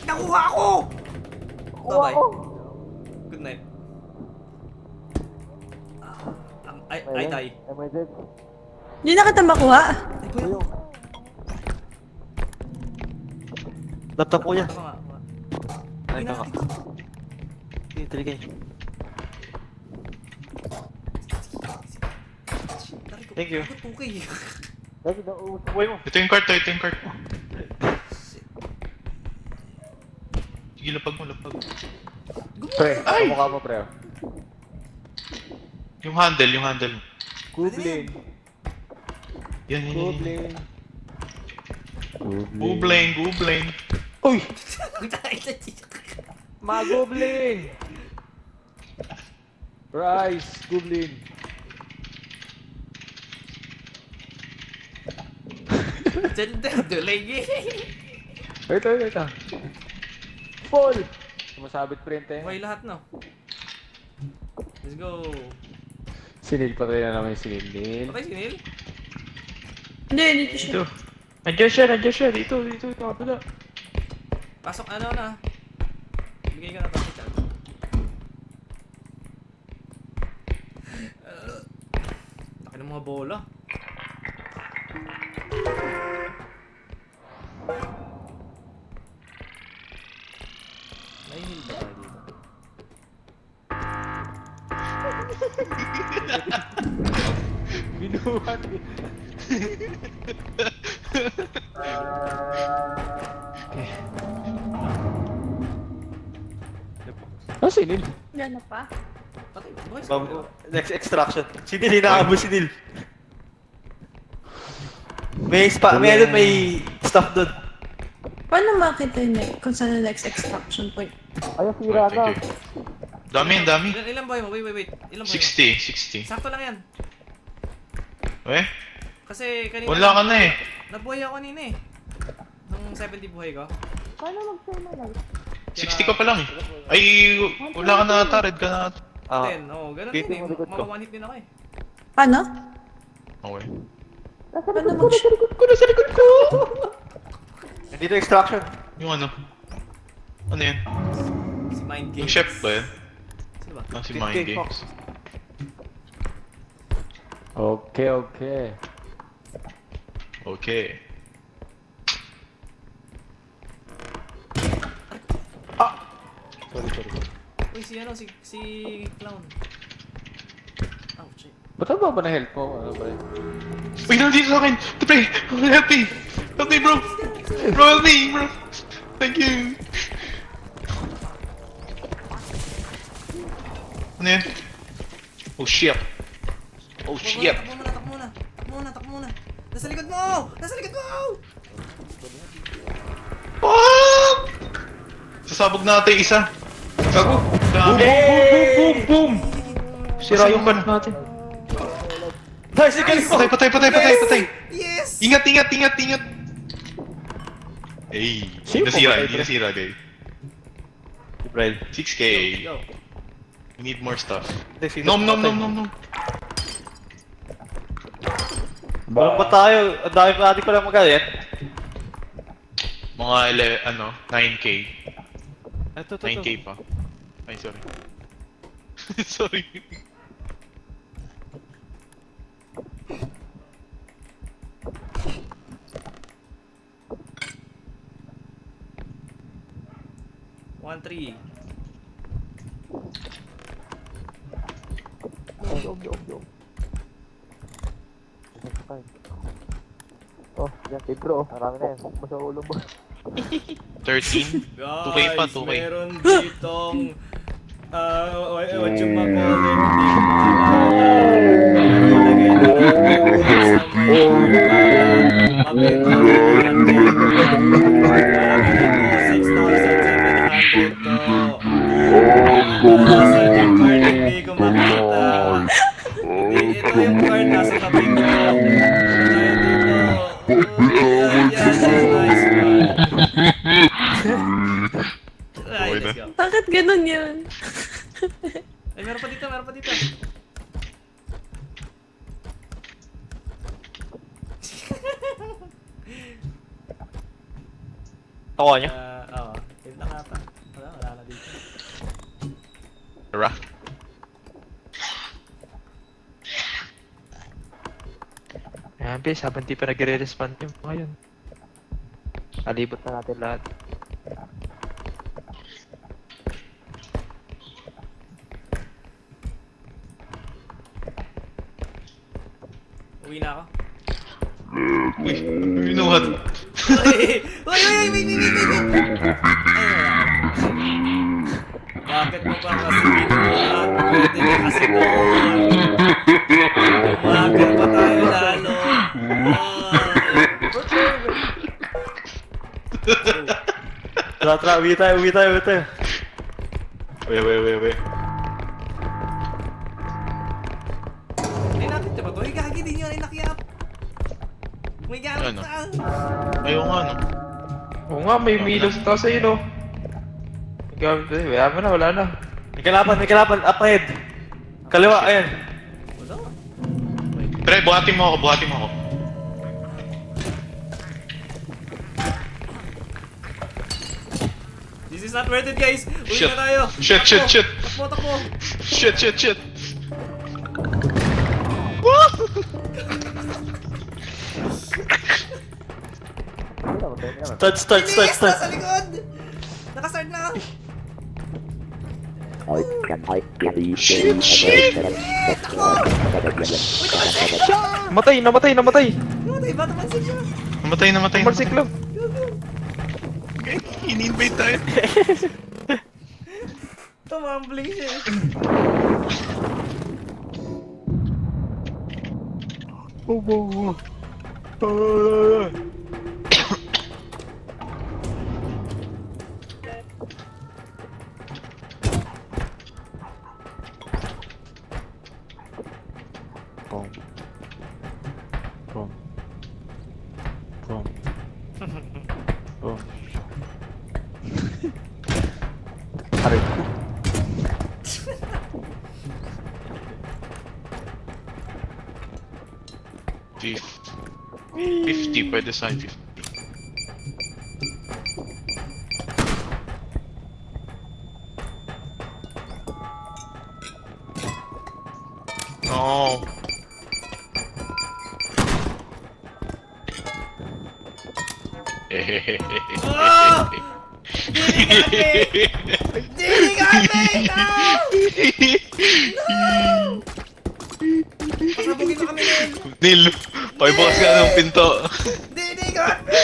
[SPEAKER 3] Nakuha ko! Bye-bye. Good night. I die.
[SPEAKER 2] Hindi na kita makuha.
[SPEAKER 3] Ay, kuya.
[SPEAKER 1] Laptop ko yan.
[SPEAKER 3] Ako nga.
[SPEAKER 1] Ay, ka. Sige, taligay. Thank you.
[SPEAKER 3] Okay.
[SPEAKER 1] Uy mo.
[SPEAKER 4] Ito yung cart, ito yung cart mo. Sige, lapag mo, lapag.
[SPEAKER 9] Pre, kamukha mo, pre.
[SPEAKER 4] Yung handle, yung handle.
[SPEAKER 9] Goblin.
[SPEAKER 4] Yan, yan, yan.
[SPEAKER 9] Goblin.
[SPEAKER 4] Goblin, goblin.
[SPEAKER 9] Uy! Mga goblin! Rice, goblin.
[SPEAKER 3] Delay.
[SPEAKER 9] Ito. Fall! Sumasabit print eh.
[SPEAKER 3] Okay lahat no. Let's go.
[SPEAKER 9] Sinil pa rin na naman yung sinil.
[SPEAKER 3] Patay si Neil?
[SPEAKER 2] Hindi, dito siya.
[SPEAKER 1] Dito. Nandiyan siya. Dito. Ito, kapila.
[SPEAKER 3] Pasok ano na. Bigay ka na tapos chat. Taki ng mga bola. May heal ba tayo dito?
[SPEAKER 9] Binuhat eh. Ah, sinil.
[SPEAKER 2] Yan na pa.
[SPEAKER 3] Patay. Boys.
[SPEAKER 1] Next extraction. Sinil, inaabot sinil. May stuff doon.
[SPEAKER 2] Paano makita yun kung saan yung next extraction point?
[SPEAKER 4] Thank you. Dami, dami.
[SPEAKER 3] Ilan boy mo? Wait. Ilan boy mo?
[SPEAKER 4] 60.
[SPEAKER 3] Sakto lang yan.
[SPEAKER 4] Eh?
[SPEAKER 3] Kasi kanina...
[SPEAKER 4] Wala ka na eh.
[SPEAKER 3] Nabuhay ako kanina eh. Nung 70 buhay ko.
[SPEAKER 8] Paano mag-share na lang?
[SPEAKER 4] 60 ka pa lang eh. Ay, wala ka na ata, red ka na ata.
[SPEAKER 1] Ah,
[SPEAKER 3] Then, ganun
[SPEAKER 1] Dito
[SPEAKER 3] din eh.
[SPEAKER 1] mo likod ko.
[SPEAKER 3] Mga one hit din ako eh.
[SPEAKER 2] Paano?
[SPEAKER 4] Okay.
[SPEAKER 8] Nasa
[SPEAKER 2] Paano
[SPEAKER 8] likod ko,
[SPEAKER 2] mag-
[SPEAKER 8] nasa likod ko.
[SPEAKER 1] dito extraction.
[SPEAKER 4] Yung ano? Ano yun?
[SPEAKER 3] Si Mind Games.
[SPEAKER 4] Yung chef ba yun?
[SPEAKER 3] Sino ba?
[SPEAKER 4] Ah, si
[SPEAKER 1] Big
[SPEAKER 4] Mind
[SPEAKER 1] Cake
[SPEAKER 4] Games.
[SPEAKER 9] Okay.
[SPEAKER 4] Okay.
[SPEAKER 9] Sorry.
[SPEAKER 3] Uy, si Clown. Ouch eh.
[SPEAKER 9] Ba't ang baba na health mo? Ano ba yun?
[SPEAKER 4] Uy, nandito sa akin! Pre! Help me! Help me, bro! Bro, help me, bro! Thank you! Ano yan? Oh, shit! Oh, shit!
[SPEAKER 3] Takbo muna. Nasa likod mo! Nasa likod mo!
[SPEAKER 4] Fuck! Sasabog natin isa. Gago. Dami.
[SPEAKER 9] Boom! Sira yung gun natin.
[SPEAKER 1] Nice, galing mo!
[SPEAKER 4] Patay.
[SPEAKER 3] Yes!
[SPEAKER 4] Ingat. Hey, hindi nasira, guys.
[SPEAKER 1] Brian.
[SPEAKER 4] 6K.
[SPEAKER 3] Yo.
[SPEAKER 4] We need more stuff.
[SPEAKER 1] Hindi,
[SPEAKER 4] Nom.
[SPEAKER 1] Walang ba tayo? Ang dami pa natin ko lang magalit.
[SPEAKER 4] Mga 9K.
[SPEAKER 1] Ito.
[SPEAKER 4] 9K pa. Ay, sorry. Sorry.
[SPEAKER 3] One, three.
[SPEAKER 9] Oh, yan, kay bro. Marami na yan. Basta ulo mo.
[SPEAKER 4] 13? 2K pa, 2K.
[SPEAKER 3] Meron ditong what you call it, hindi ko maalala. Ito yung card nasa tabi ko. Ay, let's go.
[SPEAKER 2] Bakit ganun yun?
[SPEAKER 3] Ay, meron pa dito.
[SPEAKER 1] Tawa niya.
[SPEAKER 3] Oo. Wait lang ata. Wala na dito.
[SPEAKER 4] Tara.
[SPEAKER 9] Ayan, bis. Habang di pa nagre-respond yung mga yun. Alibot na natin lahat.
[SPEAKER 3] Uwi na ako.
[SPEAKER 4] Uy, you know what?
[SPEAKER 3] Wait! Bakit mo pa kasi binuhat? Pwede ka kasi doon. Bakit pa tayo lalo?
[SPEAKER 1] Tara, uwi tayo.
[SPEAKER 4] Wait.
[SPEAKER 3] Ay, natin ba ito? Ay, gagi din yun. Ay, nakiap. May gamit
[SPEAKER 4] Ano?
[SPEAKER 3] na.
[SPEAKER 4] Ayaw nga, no?
[SPEAKER 9] Oo nga, may milos ito sa'yo, no? Gamit na, wala na.
[SPEAKER 1] May kalaban. Up ahead. Kaliwa, ayan.
[SPEAKER 3] Wala.
[SPEAKER 4] Pre, buhatin mo ako.
[SPEAKER 3] This is not worth it, guys. Uwi
[SPEAKER 4] Shit.
[SPEAKER 3] na tayo.
[SPEAKER 4] Shit.
[SPEAKER 3] Takbo.
[SPEAKER 4] Shit.
[SPEAKER 1] Start.
[SPEAKER 3] Nasa likod! Nakastart na.
[SPEAKER 5] Shit!
[SPEAKER 9] Namatay!
[SPEAKER 3] Namatay ba? Tamansin siya.
[SPEAKER 4] Namatay.
[SPEAKER 9] Marsik lang.
[SPEAKER 4] In-invade tayo.
[SPEAKER 3] Tumambling siya.
[SPEAKER 9] Aray ko.
[SPEAKER 4] $50 pwede sa 50. No.
[SPEAKER 3] Oh! Dili kami! No! Pasabugin mo kami, Nel!
[SPEAKER 4] Neil, pakibukas ka ng pinto.
[SPEAKER 3] Dili kami!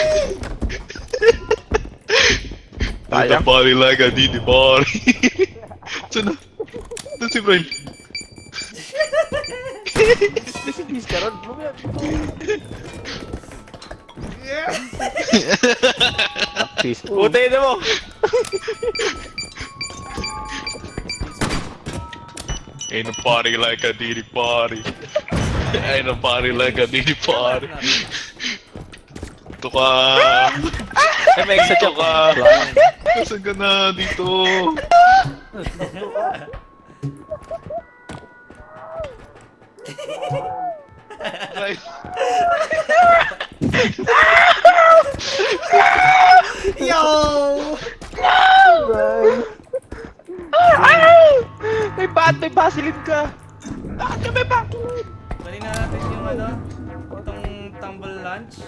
[SPEAKER 4] Do the party like a Didi party. Saan na? Doon si Brian.
[SPEAKER 6] Bihis ka ron. Mamaya.
[SPEAKER 1] Putay na mo!
[SPEAKER 4] Ain't a party like a Diddy party. Ain't a party like a Diddy party. Ito ka.
[SPEAKER 1] Ay, may extra joke ka.
[SPEAKER 4] Nasaan ka na dito? Right.
[SPEAKER 3] Yo!
[SPEAKER 9] May basilin ka! Bakit ka may
[SPEAKER 3] Bali na natin yung ano, itong tumble lunch.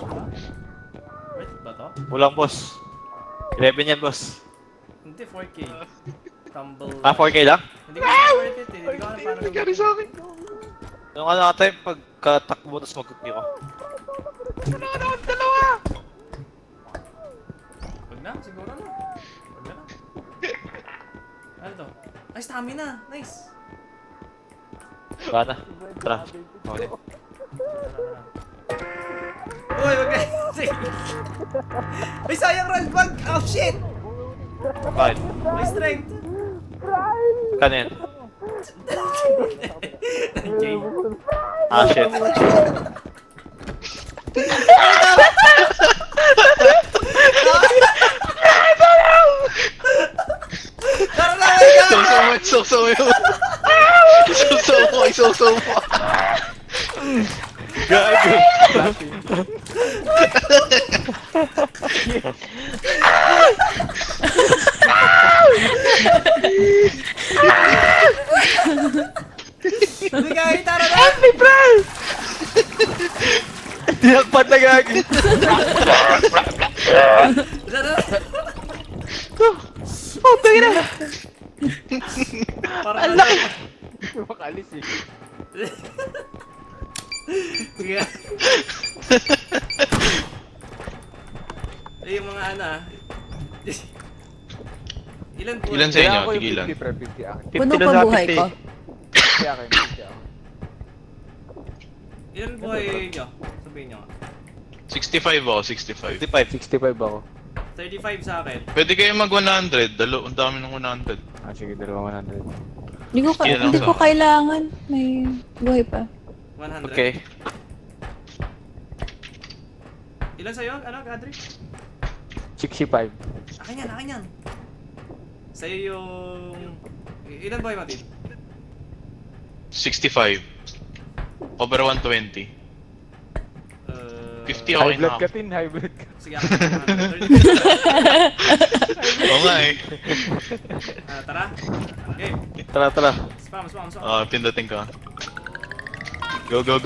[SPEAKER 3] Wait, ba to?
[SPEAKER 1] Kulang, boss. 11 yan, boss.
[SPEAKER 3] Hindi, 4K. Tumble
[SPEAKER 1] Ah, 4K lang?
[SPEAKER 3] Hindi ko na worth it eh. Hindi ko alam paano
[SPEAKER 4] Nangyari sa akin.
[SPEAKER 1] Yung ano natin, pagkatakbo, tapos mag-cookie ko.
[SPEAKER 3] Wag na, siguro na. Wag na. Ano to? Ay, stamina! Nice!
[SPEAKER 1] Wala na. Tara. Okay.
[SPEAKER 3] Uy, wag na! Ay, sayang roll bag! Oh, shit!
[SPEAKER 1] Bakit?
[SPEAKER 3] May strength!
[SPEAKER 1] Kano yan?
[SPEAKER 3] Okay.
[SPEAKER 1] Ah, shit.
[SPEAKER 3] Tara na, my God!
[SPEAKER 4] Isawsaw mo. Isawsaw mo.
[SPEAKER 1] Gago.
[SPEAKER 3] Hindi ka, tara na!
[SPEAKER 1] Tinakpan na gagi.
[SPEAKER 3] Tara na!
[SPEAKER 9] Oh, tayo na!
[SPEAKER 3] Parang
[SPEAKER 9] Ang laki!
[SPEAKER 6] Makalis eh.
[SPEAKER 3] Kaya... Eh, yung mga ano ah. Ilan po?
[SPEAKER 4] Ilan sa
[SPEAKER 6] Kaya
[SPEAKER 4] inyo?
[SPEAKER 6] ako yung
[SPEAKER 4] Tigilan.
[SPEAKER 6] 50 pre, 50 akin.
[SPEAKER 2] Puno pa buhay ko.
[SPEAKER 6] Kaya ako yung 50 ako.
[SPEAKER 3] Ilan buhay nyo? Sabihin nyo.
[SPEAKER 4] 65 ako, 65.
[SPEAKER 1] 55.
[SPEAKER 6] 65 ako.
[SPEAKER 3] 35 sa akin.
[SPEAKER 4] Pwede kayo mag 100. Ang dami ng 100.
[SPEAKER 6] Ah, sige, 200.
[SPEAKER 4] Yan lang
[SPEAKER 2] Hindi ko
[SPEAKER 4] sa-
[SPEAKER 2] kailangan. May buhay pa.
[SPEAKER 3] 100.
[SPEAKER 1] Okay.
[SPEAKER 3] Ilan sa'yo? Ano, Kadri?
[SPEAKER 6] 65.
[SPEAKER 3] Akin yan, akin yan. Sa'yo yung... Ilan buhay, Matin?
[SPEAKER 4] 65. Over 120. 50 okay
[SPEAKER 6] High blood
[SPEAKER 4] na
[SPEAKER 6] ka,
[SPEAKER 4] ako.
[SPEAKER 6] Tin. High blood ka.
[SPEAKER 3] Sige, akin yung 100.
[SPEAKER 4] Oo nga eh.
[SPEAKER 3] Tara. Okay.
[SPEAKER 1] Tara.
[SPEAKER 3] Spam.
[SPEAKER 4] Pindating ka. Go. Go.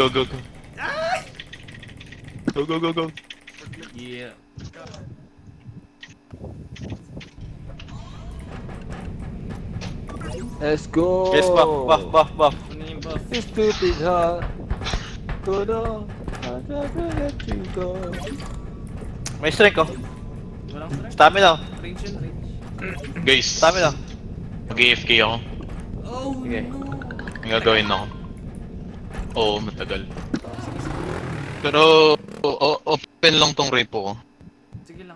[SPEAKER 3] Yeah.
[SPEAKER 6] Let's go!
[SPEAKER 1] Yes, buff.
[SPEAKER 3] Kunin yung buff.
[SPEAKER 6] This stupid heart. Go down. I'm not gonna let you go.
[SPEAKER 1] May strength ko.
[SPEAKER 3] Walang strength.
[SPEAKER 1] Stamina.
[SPEAKER 3] Range yun, range.
[SPEAKER 4] Guys,
[SPEAKER 1] Stamina.
[SPEAKER 4] mag-AFK ako.
[SPEAKER 3] Oh,
[SPEAKER 1] Sige.
[SPEAKER 3] no.
[SPEAKER 4] May gagawin ako. Oo, matagal. Pero, open lang tong repo ko.
[SPEAKER 3] Sige lang.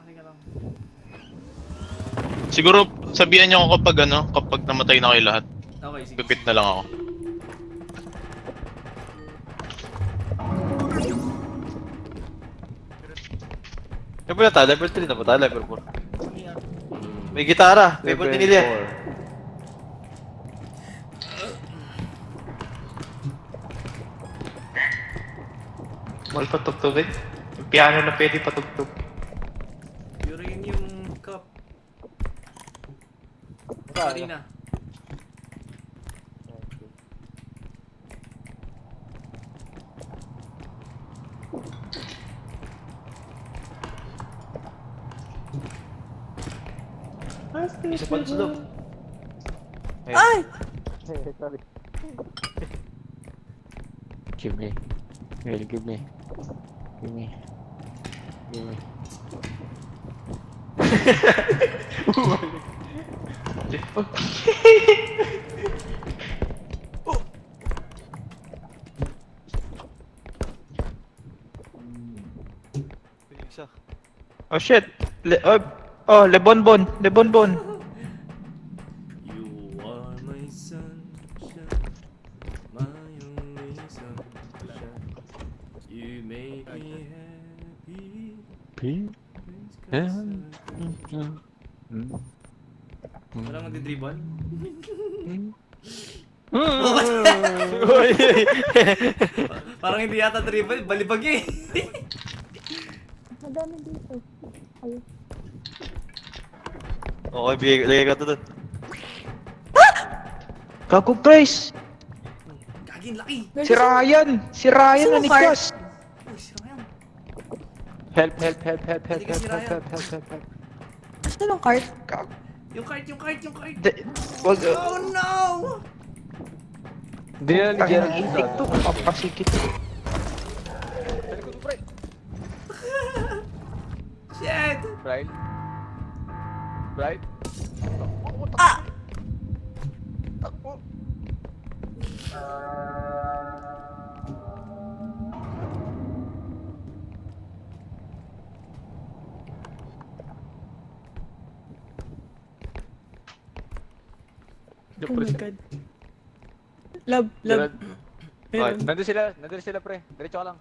[SPEAKER 4] Siguro, sabihan niyo ako kapag namatay na kayo lahat.
[SPEAKER 3] Okay, sige.
[SPEAKER 4] Pipit na lang ako.
[SPEAKER 1] Level na tayo, level 3 na ba tayo, level 4. May gitara, may
[SPEAKER 6] Level
[SPEAKER 1] nilya.
[SPEAKER 6] 4.
[SPEAKER 9] Mal patugtugin. Yung piano na pwede patugtog.
[SPEAKER 3] Uranium cup. Marina.
[SPEAKER 1] Isa pa sa loob.
[SPEAKER 2] Ay!
[SPEAKER 6] Sorry. Give me. Will give me. Give me. Give me.
[SPEAKER 1] Lamig siya.
[SPEAKER 9] Oh shit! Lebonbon! Lebonbon!
[SPEAKER 3] You are my sunshine, my only sunshine. You make me happy. Wala magdi-dribble? Parang hindi yata dribble, balibag eh.
[SPEAKER 8] Madami dito. Ayun.
[SPEAKER 1] Okay, lagay ka to dun.
[SPEAKER 9] Gago guys!
[SPEAKER 3] Gagin, laki.
[SPEAKER 9] Si Ryan! Si Ryan na
[SPEAKER 2] Sino
[SPEAKER 9] nikas!
[SPEAKER 3] Uy, sino yan?
[SPEAKER 6] Help.
[SPEAKER 3] Hindi kasi Ryan.
[SPEAKER 2] Saan ang cart?
[SPEAKER 3] Yung cart.
[SPEAKER 9] Wag...
[SPEAKER 3] Oh no!
[SPEAKER 6] Hindi na ni Gerald
[SPEAKER 9] Itik to, papasikit.
[SPEAKER 3] Shit!
[SPEAKER 6] Right? Right?
[SPEAKER 2] Oh my god. Love.
[SPEAKER 6] Okay,
[SPEAKER 2] Meron.
[SPEAKER 6] nandun sila pre. Diretso ka lang.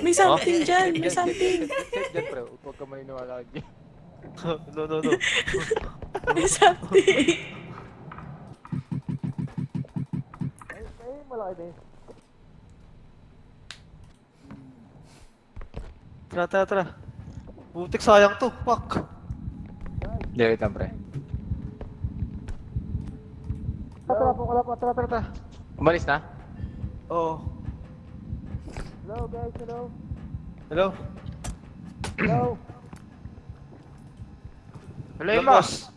[SPEAKER 2] May something dyan, may something.
[SPEAKER 6] Safe dyan pre. Huwag ka maniniwala kay
[SPEAKER 1] No.
[SPEAKER 2] May something.
[SPEAKER 1] Tara. Butik sayang to. Fuck.
[SPEAKER 6] Hindi, wait lang pre. Tara. Umalis na?
[SPEAKER 1] Oo.
[SPEAKER 6] Hello guys, hello.
[SPEAKER 1] Hello?
[SPEAKER 9] Hello, Emma!
[SPEAKER 1] boss.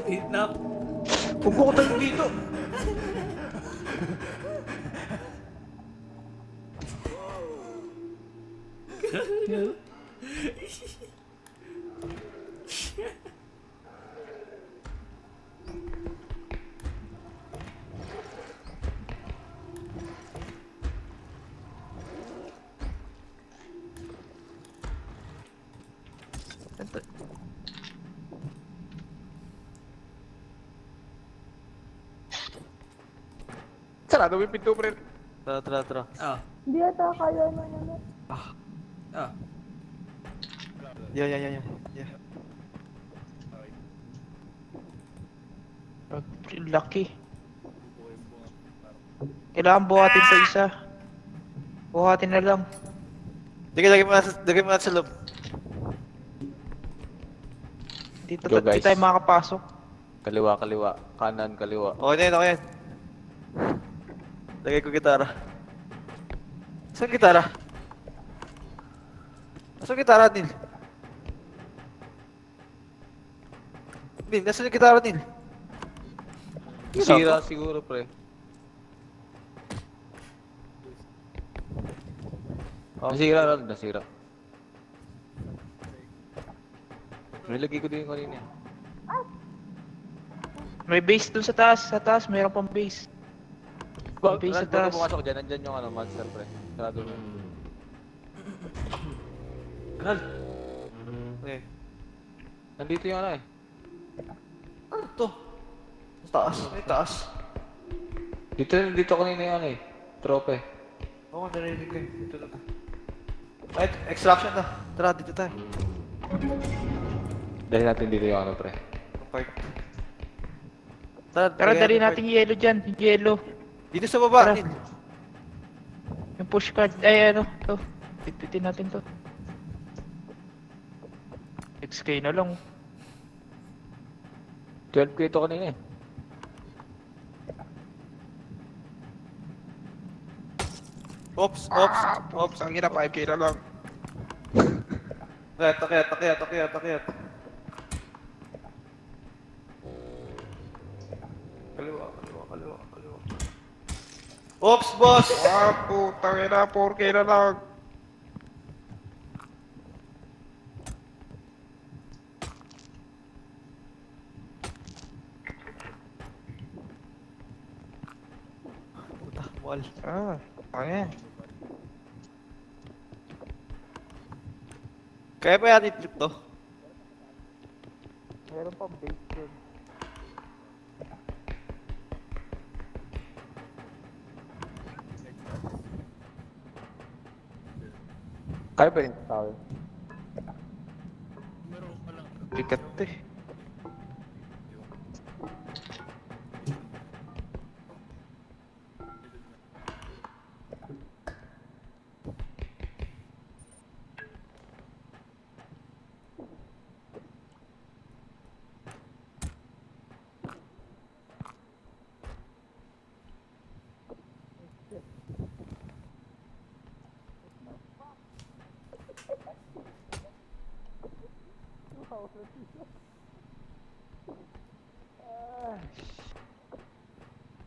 [SPEAKER 3] Kidnap.
[SPEAKER 9] Huwag ko tayo dito!
[SPEAKER 6] Sarado mo yung pinto pre.
[SPEAKER 1] Tara.
[SPEAKER 3] Ah.
[SPEAKER 8] Hindi ata kaya na yan.
[SPEAKER 3] Ah.
[SPEAKER 1] Yeah.
[SPEAKER 9] Lucky. Kailangan buhatin pa isa. Buhatin na lang.
[SPEAKER 1] Lagay mo na sa loob.
[SPEAKER 9] Dito
[SPEAKER 6] Go,
[SPEAKER 9] di
[SPEAKER 6] guys.
[SPEAKER 9] tayo makakapasok.
[SPEAKER 6] Kaliwa. Kanan, kaliwa.
[SPEAKER 1] Okay na yan. Lagay ko gitara. Saan gitara? Nasaan gitara, Neil? Neil, nasaan yung gitara, Neil?
[SPEAKER 6] Sira siguro pre. Nasira. Nilagay ko din yung kanina.
[SPEAKER 9] May base dun sa taas. Sa taas, mayroon pang base. May base sa taas.
[SPEAKER 6] Bumasok dyan, nandyan yung monster pre. Sarado mo.
[SPEAKER 1] Okay.
[SPEAKER 6] Nandito yung eh.
[SPEAKER 1] Ito. Taas. May taas.
[SPEAKER 6] Dito kanina yung trope.
[SPEAKER 1] Oo, narinig ko yun. Dito lang. Ay, extraction na. Tara, dito tayo.
[SPEAKER 6] Dahil natin dito yung pre.
[SPEAKER 1] Park.
[SPEAKER 9] Tara, dali
[SPEAKER 1] lagyan
[SPEAKER 9] natin yung yellow dyan. Yung yellow.
[SPEAKER 1] Dito sa baba,
[SPEAKER 9] Tara.
[SPEAKER 1] Neil.
[SPEAKER 9] Yung push card. Ay, ano. Ito. Pitpitin natin to. XK na lang.
[SPEAKER 6] 12k ito kanina eh.
[SPEAKER 1] Oops.
[SPEAKER 9] Ang ina, 5k na lang.
[SPEAKER 1] Takyat. Kaliwa. Oops, boss!
[SPEAKER 9] Putang ina, 4k na lang.
[SPEAKER 1] Sumual.
[SPEAKER 9] Ayan.
[SPEAKER 1] Kaya pa yan i-flip to?
[SPEAKER 9] Meron pa base dun. Kaya ba rin tao? Bigat to eh.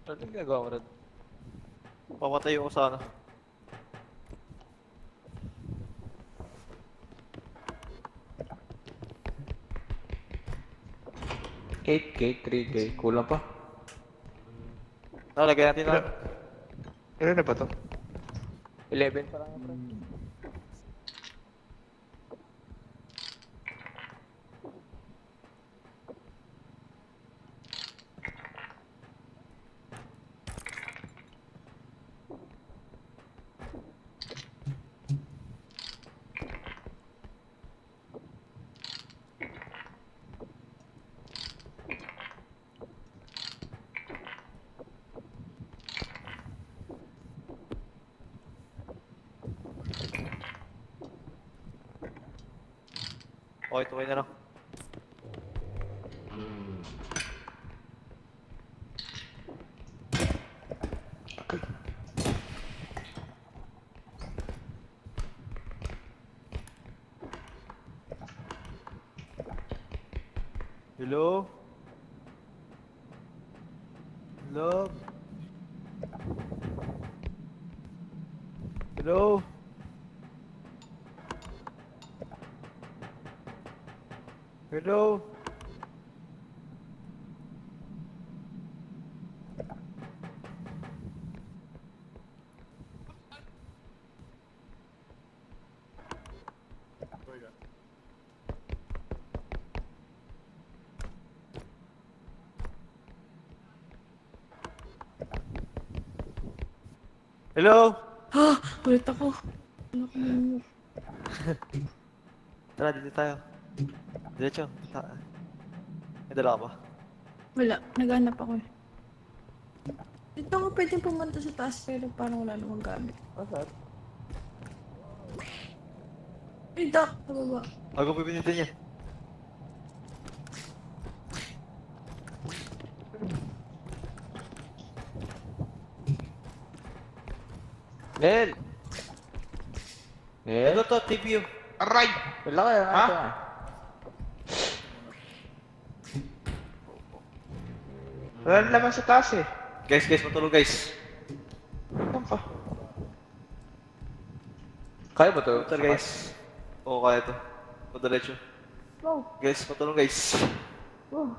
[SPEAKER 9] Ano yung ginagawa mo rin?
[SPEAKER 1] Papatayo ko sa ano.
[SPEAKER 9] K, 3K. Kulang pa.
[SPEAKER 1] Lagyan natin na.
[SPEAKER 9] Ilan na ba to? 11 pa lang yung pre.
[SPEAKER 1] Okay, tuloy na lang. Hello? Hello? Hello? Hello? Hello?
[SPEAKER 2] Ah! Ulit ako. Wala ko nang-
[SPEAKER 1] Tara, dito tayo. Diretso. May dala ka ba?
[SPEAKER 2] Wala. Naghanap ako eh. Dito ako pwedeng pumunta sa taas pero parang wala namang gamit.
[SPEAKER 9] Masarap.
[SPEAKER 2] Ay, Doc! Sa baba.
[SPEAKER 1] Ako pipinitin niya.
[SPEAKER 9] Nel! Nel?
[SPEAKER 1] Ito to, TPU.
[SPEAKER 7] Aray!
[SPEAKER 9] Wala kayo.
[SPEAKER 7] Ha? Wala naman sa taas eh.
[SPEAKER 1] Guys, matulog guys.
[SPEAKER 7] Saan ka?
[SPEAKER 9] Kaya ba to?
[SPEAKER 1] Ito guys. Oo, kaya to. Padiretso.
[SPEAKER 8] Go.
[SPEAKER 1] Guys, matulog guys.
[SPEAKER 8] Go.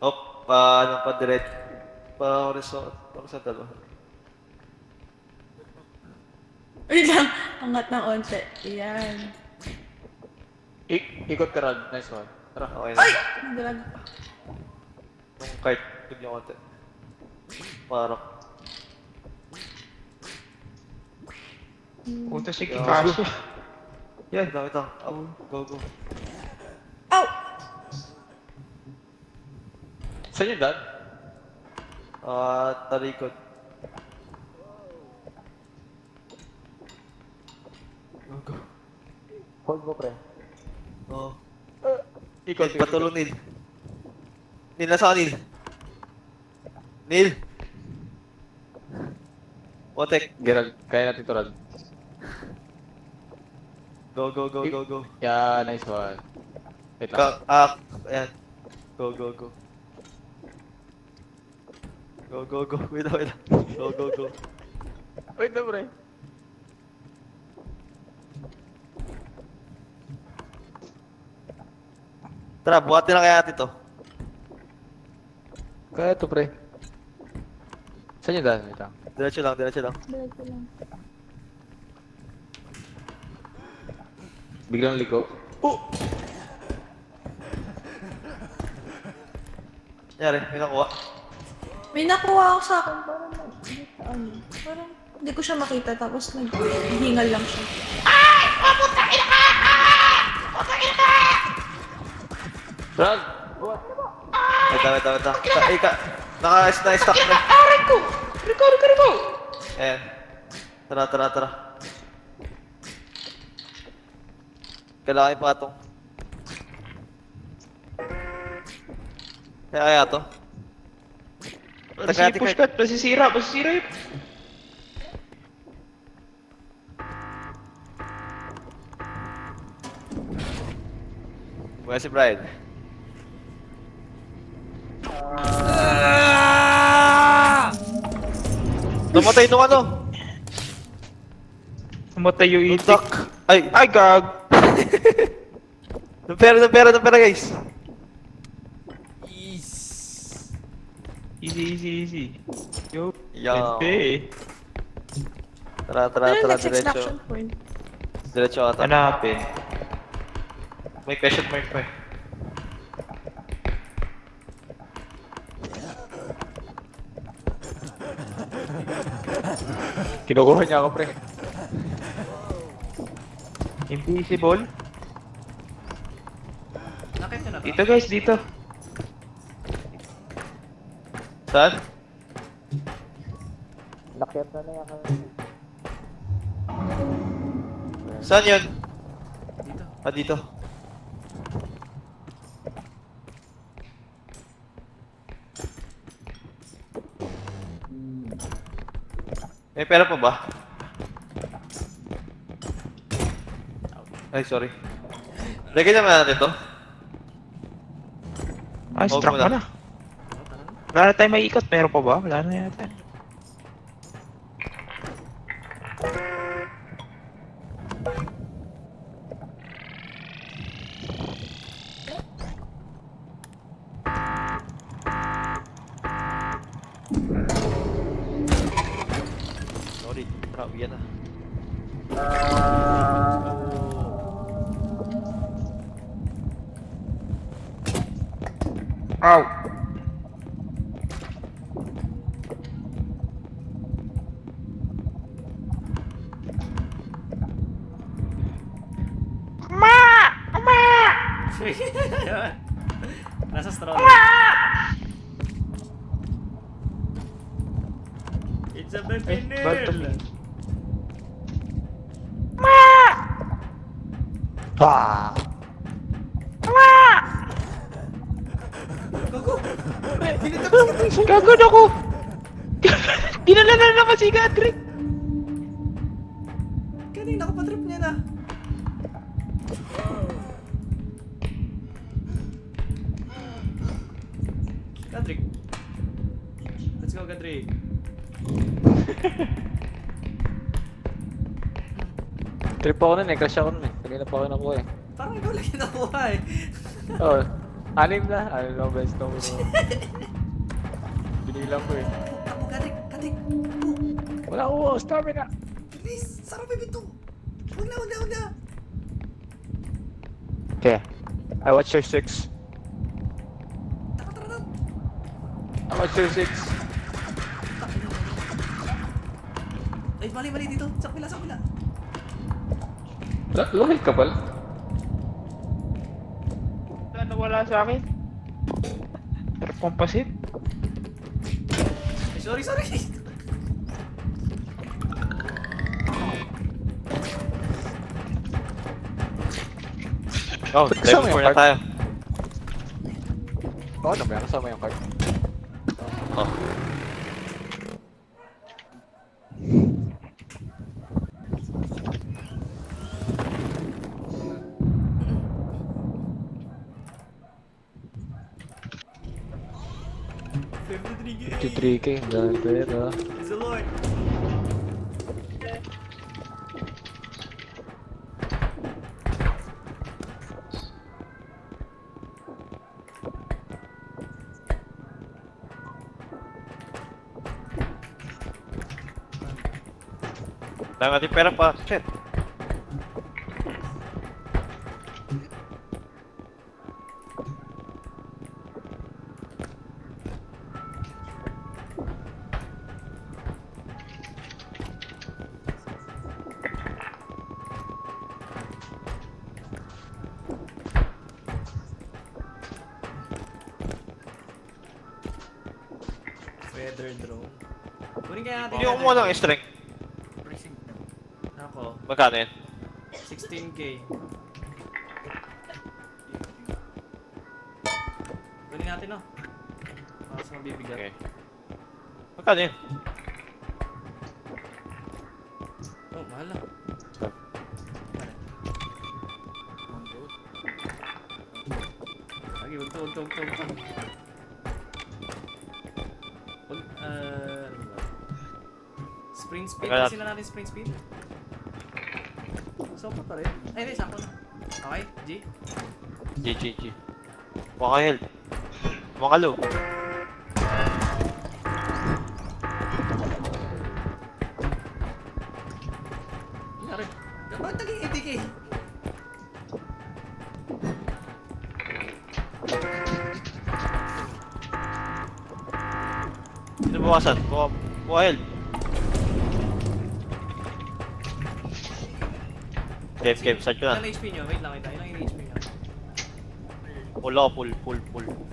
[SPEAKER 1] Hop, padiretso. Horizontal ba?
[SPEAKER 2] Wait lang. Angat ng onte. Ayan.
[SPEAKER 9] Ikot ka Rod. Nice one. Tara.
[SPEAKER 1] Okay na.
[SPEAKER 2] Ay! Naglag.
[SPEAKER 1] Yung cart, tug niyo konti. Parang.
[SPEAKER 7] Punta si
[SPEAKER 1] Yeah.
[SPEAKER 7] Kikaso.
[SPEAKER 1] Yan, dami ito. Go, go.
[SPEAKER 2] Ow!
[SPEAKER 9] Saan yung dad?
[SPEAKER 1] Talikod. Go, go.
[SPEAKER 9] Hold mo pre.
[SPEAKER 1] Oo.
[SPEAKER 9] Ikot.
[SPEAKER 1] Nil, patulong Nil. Nil, nasa ka Nil? Nil! Otek.
[SPEAKER 9] Gerald, kaya natin to Rod.
[SPEAKER 1] Go, go, go, go, go.
[SPEAKER 9] Yeah, nice one. Wait lang.
[SPEAKER 1] Ayan. Go, go, go. Go, go, go. Wait lang, wait lang. Go, go, go.
[SPEAKER 9] Wait na pre.
[SPEAKER 1] Tara, buhatin na kaya natin to.
[SPEAKER 6] Kaya ito, pre. Saan yung daan? Wait lang.
[SPEAKER 1] Diretso lang, diretso lang.
[SPEAKER 8] Diretso lang.
[SPEAKER 6] Biglang liko.
[SPEAKER 1] Nangyari, may nakuha.
[SPEAKER 2] May nakuha ako sa akin. Parang hindi ko siya makita tapos naghingal lang siya.
[SPEAKER 6] Brad!
[SPEAKER 1] Wait. Naka-stuck na.
[SPEAKER 7] Rico!
[SPEAKER 1] Ayan. Tara. Kailangan yung patong. Kaya to.
[SPEAKER 7] Push cut, masisira yun.
[SPEAKER 1] Muna si Brian. Namatay nung ano?
[SPEAKER 7] Namatay yung itik.
[SPEAKER 1] Duck. Ay,
[SPEAKER 7] Gag!
[SPEAKER 1] ng pera guys.
[SPEAKER 7] Easy. Yo.
[SPEAKER 1] Yo.
[SPEAKER 7] Pwede.
[SPEAKER 1] Tara,
[SPEAKER 2] Ano yung next
[SPEAKER 1] diretso.
[SPEAKER 2] extraction point?
[SPEAKER 1] Diretso ata.
[SPEAKER 7] Hanapin.
[SPEAKER 1] May question mark pa eh.
[SPEAKER 6] Kinukuha niya ako, pre.
[SPEAKER 7] Invisible.
[SPEAKER 3] Nakit nyo na to.
[SPEAKER 7] Dito guys, dito.
[SPEAKER 1] Saan?
[SPEAKER 5] Nakyat na yan.
[SPEAKER 1] Saan yun?
[SPEAKER 3] Dito.
[SPEAKER 1] Ah, dito. May pera pa ba? Ay, sorry. Lagay naman natin ito.
[SPEAKER 7] Struck
[SPEAKER 1] Huwag mo
[SPEAKER 7] ka na. Wala na tayo may ikot. Meron pa ba? Wala na yata.
[SPEAKER 1] Sorry, tara, uwian na.
[SPEAKER 7] Ow!
[SPEAKER 3] Nasa stroller. It's a
[SPEAKER 7] Battle.
[SPEAKER 6] Ah!
[SPEAKER 7] Gagod ako! Dinala na naman si Gadrick!
[SPEAKER 3] Kanina ko pa trip niya na. Gadrick. Let's go, Gadrick.
[SPEAKER 6] Trip ako nun eh. Crash ako nun eh. Kanina pa ako nakuha eh.
[SPEAKER 3] Parang ikaw lang yung nakuha eh.
[SPEAKER 6] Oo. Anim na best ko. Binilang ko eh.
[SPEAKER 3] Ako, Gadrick.
[SPEAKER 6] Wala ko, stamina.
[SPEAKER 3] Please, sarap yung bito. Huwag na.
[SPEAKER 6] Okay. I watch your 6.
[SPEAKER 3] Tara.
[SPEAKER 6] I watch your 6.
[SPEAKER 3] Ay, mali dito. Sa kapila.
[SPEAKER 6] Lumit ka pala.
[SPEAKER 7] Nawala sa akin. Pero composite.
[SPEAKER 3] Ay, sorry.
[SPEAKER 1] Oh,
[SPEAKER 6] Kasama
[SPEAKER 1] level
[SPEAKER 6] yung
[SPEAKER 1] 4 na
[SPEAKER 6] card.
[SPEAKER 1] tayo.
[SPEAKER 6] Oo naman, kasama yung card.
[SPEAKER 1] Oh.
[SPEAKER 3] $53K.
[SPEAKER 6] 53K, dahil pera.
[SPEAKER 3] It's the Lord.
[SPEAKER 1] Dami natin pera pa. Shit.
[SPEAKER 3] Feather drone. Kunin kaya natin
[SPEAKER 1] Hindi ko kumuha ng strength.
[SPEAKER 3] Ako,
[SPEAKER 1] Magkano yun?
[SPEAKER 3] 16k. Kunin natin no. Para sa mabibigat.
[SPEAKER 1] Okay. Magkano yun?
[SPEAKER 3] Oh, mahal na. Lagi, wag to. Ano ba? Spring speed,
[SPEAKER 1] Teka lang.
[SPEAKER 3] kasi na natin spring speed. Sopa pa rin. Ay, hindi, sakto na. Okay, G.
[SPEAKER 1] G. Mukha ka health. Mukha ka low.
[SPEAKER 3] Yari. Bakit naging ATK?
[SPEAKER 1] Sino bukasan? Mukha health. Game, start ko na.
[SPEAKER 3] Ilan HP nyo? Wait lang, ilan yung HP nyo?
[SPEAKER 1] Full ako, full.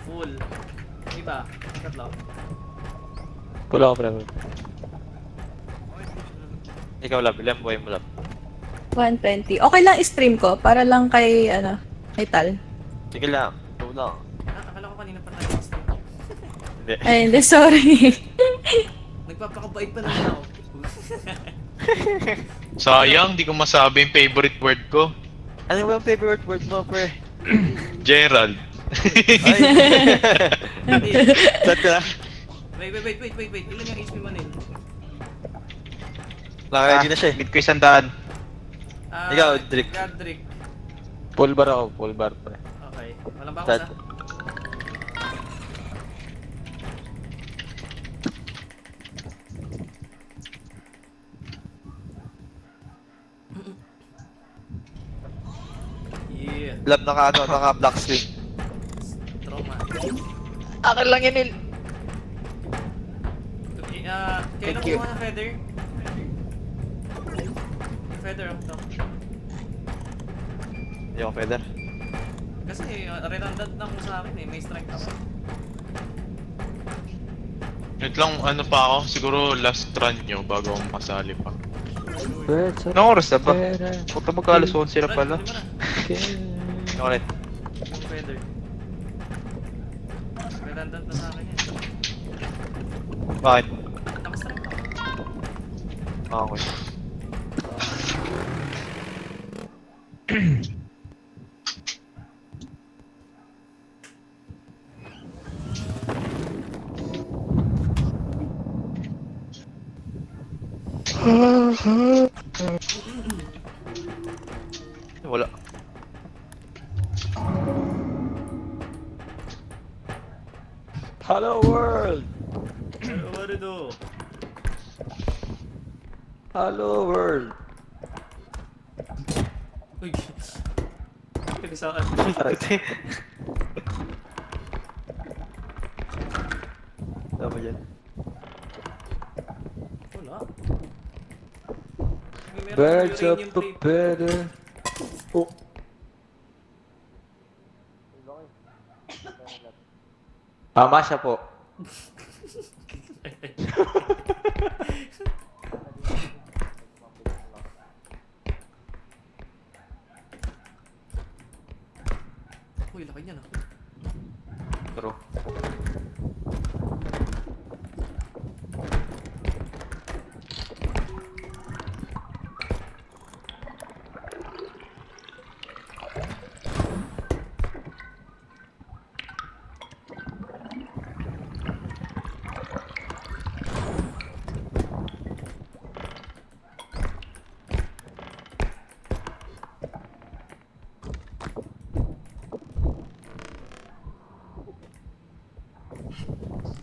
[SPEAKER 3] Full. Iba, tatlo.
[SPEAKER 6] Pulo ako, pre.
[SPEAKER 1] Ikaw lab, ilan buhay mo lab?
[SPEAKER 2] 120. Okay lang i-stream ko para lang kay, kay Tal.
[SPEAKER 1] Sige lang, go lang.
[SPEAKER 3] Akala ko kanina pa tayo stream.
[SPEAKER 1] Hindi.
[SPEAKER 2] Ay, hindi, sorry.
[SPEAKER 3] Nagpapakabait pa naman ako.
[SPEAKER 4] Sayang, di ko masabi yung favorite word ko.
[SPEAKER 1] Ano ba ang favorite word mo, pre?
[SPEAKER 4] Gerald.
[SPEAKER 1] Ay! Start ko na.
[SPEAKER 3] Wait. Ilan yung HP mo nil?
[SPEAKER 1] Naka-ready na siya eh.
[SPEAKER 9] Mid ko 100.
[SPEAKER 1] Ikaw, Drick.
[SPEAKER 3] Drick.
[SPEAKER 6] Full bar ako, full bar, pre.
[SPEAKER 3] Okay. Walang bakos
[SPEAKER 1] Start.
[SPEAKER 3] ah. Yeah.
[SPEAKER 1] Lab naka black screen.
[SPEAKER 3] Trauma.
[SPEAKER 9] Akin lang yan, Il.
[SPEAKER 3] Kailan
[SPEAKER 9] Thank you.
[SPEAKER 3] kumuha ng feather? Feather ako to.
[SPEAKER 1] Hindi ako feather.
[SPEAKER 3] Kasi redundant na ko sa akin eh. May strength ako.
[SPEAKER 4] Wait lang, ano pa ako? Siguro last run nyo bago ako makasali pa.
[SPEAKER 6] Birds of
[SPEAKER 9] Anong oras na ba?
[SPEAKER 6] Pera.
[SPEAKER 9] Puta mag-alas 11 na pala.
[SPEAKER 3] Di ba na?
[SPEAKER 1] Ako rin.
[SPEAKER 3] Yung feather. Redundant na sa akin yan.
[SPEAKER 1] Bakit?
[SPEAKER 3] Naka-strength ako.
[SPEAKER 1] Okay. Wala.
[SPEAKER 6] Hello world!
[SPEAKER 3] What to do?
[SPEAKER 6] Hello world!
[SPEAKER 3] Uy. Kanisaan.
[SPEAKER 1] Ano ba dyan?
[SPEAKER 3] Wala. Meron
[SPEAKER 6] Birds
[SPEAKER 3] akong
[SPEAKER 6] of
[SPEAKER 3] uranium
[SPEAKER 6] a
[SPEAKER 3] plate.
[SPEAKER 6] feather. Oh. Tama siya po.
[SPEAKER 3] Uy, laki niya na.
[SPEAKER 1] True.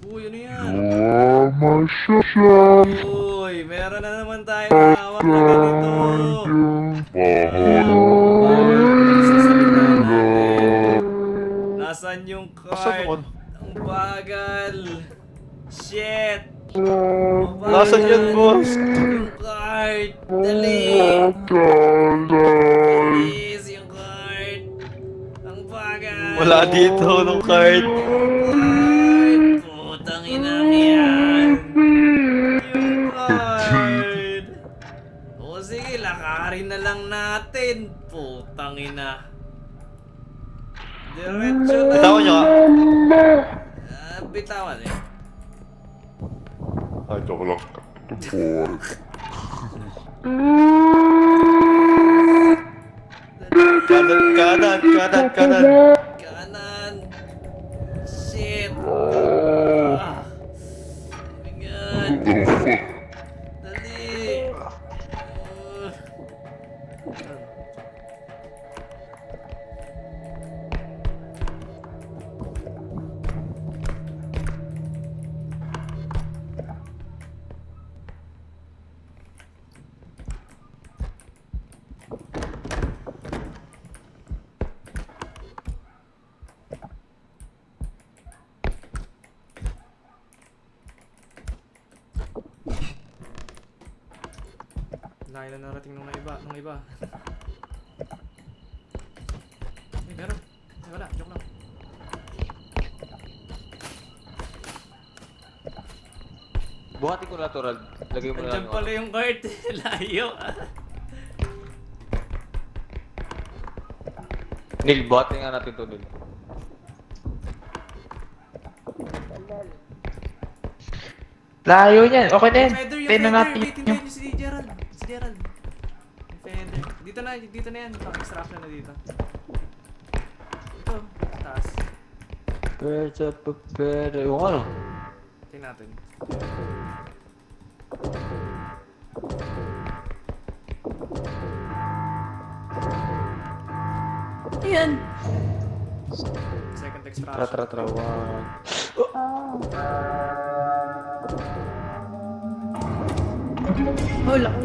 [SPEAKER 3] Uy, ano yan? Uy, meron Meron na naman tayo hawak na ganito. Sasalita natin. Nasaan yung card? Ang bagal. Shit.
[SPEAKER 1] Nasaan yun, boss?
[SPEAKER 3] Yung card. Dali. Please, yung card. Ang bagal.
[SPEAKER 1] Wala dito nung card.
[SPEAKER 3] Card. Putang ina yan. Yung card. O sige, lakarin na lang natin. Putang ina. Diretso na.
[SPEAKER 1] Bitawan nyo,
[SPEAKER 3] Bitawan eh.
[SPEAKER 4] Ay, joke lang.
[SPEAKER 1] Kanan.
[SPEAKER 3] Kanan. Shit. Ah. Oh my God. Dali. Layo na narating nung iba. Eh, meron. Eh, wala. Joke lang.
[SPEAKER 6] Buhatin ko natural. Lagay mo na lang
[SPEAKER 3] Andiyan pala yung card. Layo.
[SPEAKER 6] Nil, buhatin nga natin to, Nil.
[SPEAKER 9] Layo niyan. Okay na yan.
[SPEAKER 3] Feather, yung
[SPEAKER 9] Tayo na
[SPEAKER 3] feather.
[SPEAKER 9] natin
[SPEAKER 3] Wait,
[SPEAKER 9] yung...
[SPEAKER 3] hintayin niyo si Gerald. Si Gerald. Yung feather. Dito na yan. Extraction na dito. Ito. Taas.
[SPEAKER 6] Birds up a feather. Yung ano?
[SPEAKER 3] Tingnan natin.
[SPEAKER 2] Ayan.
[SPEAKER 3] Second
[SPEAKER 6] Tara,
[SPEAKER 3] extraction.
[SPEAKER 6] tara, tara. One.
[SPEAKER 2] Oh, laki.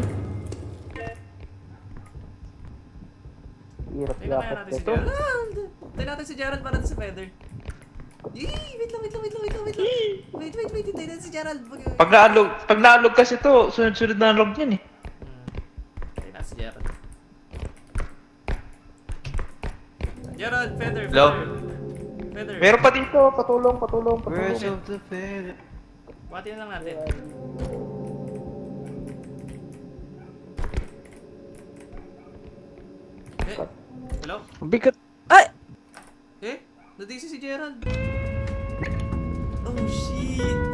[SPEAKER 9] Hirap
[SPEAKER 3] Tingnan kaya natin si
[SPEAKER 9] ito.
[SPEAKER 3] Gerald. Tingnan natin si Gerald para sa feather. Yee! Wait lang. Wait. Tingnan natin si Gerald.
[SPEAKER 9] Pag naalog kasi to, sunod-sunod na log yan eh.
[SPEAKER 3] Tingnan natin si Gerald. Gerald, feather.
[SPEAKER 6] Hello?
[SPEAKER 3] Feather.
[SPEAKER 9] Meron pa dito, patulong.
[SPEAKER 1] Birds of the feather.
[SPEAKER 3] Pati na lang natin. Eh, hello?
[SPEAKER 6] Bigat.
[SPEAKER 2] Ay!
[SPEAKER 3] Eh, nadisi si Gerald. Oh shit.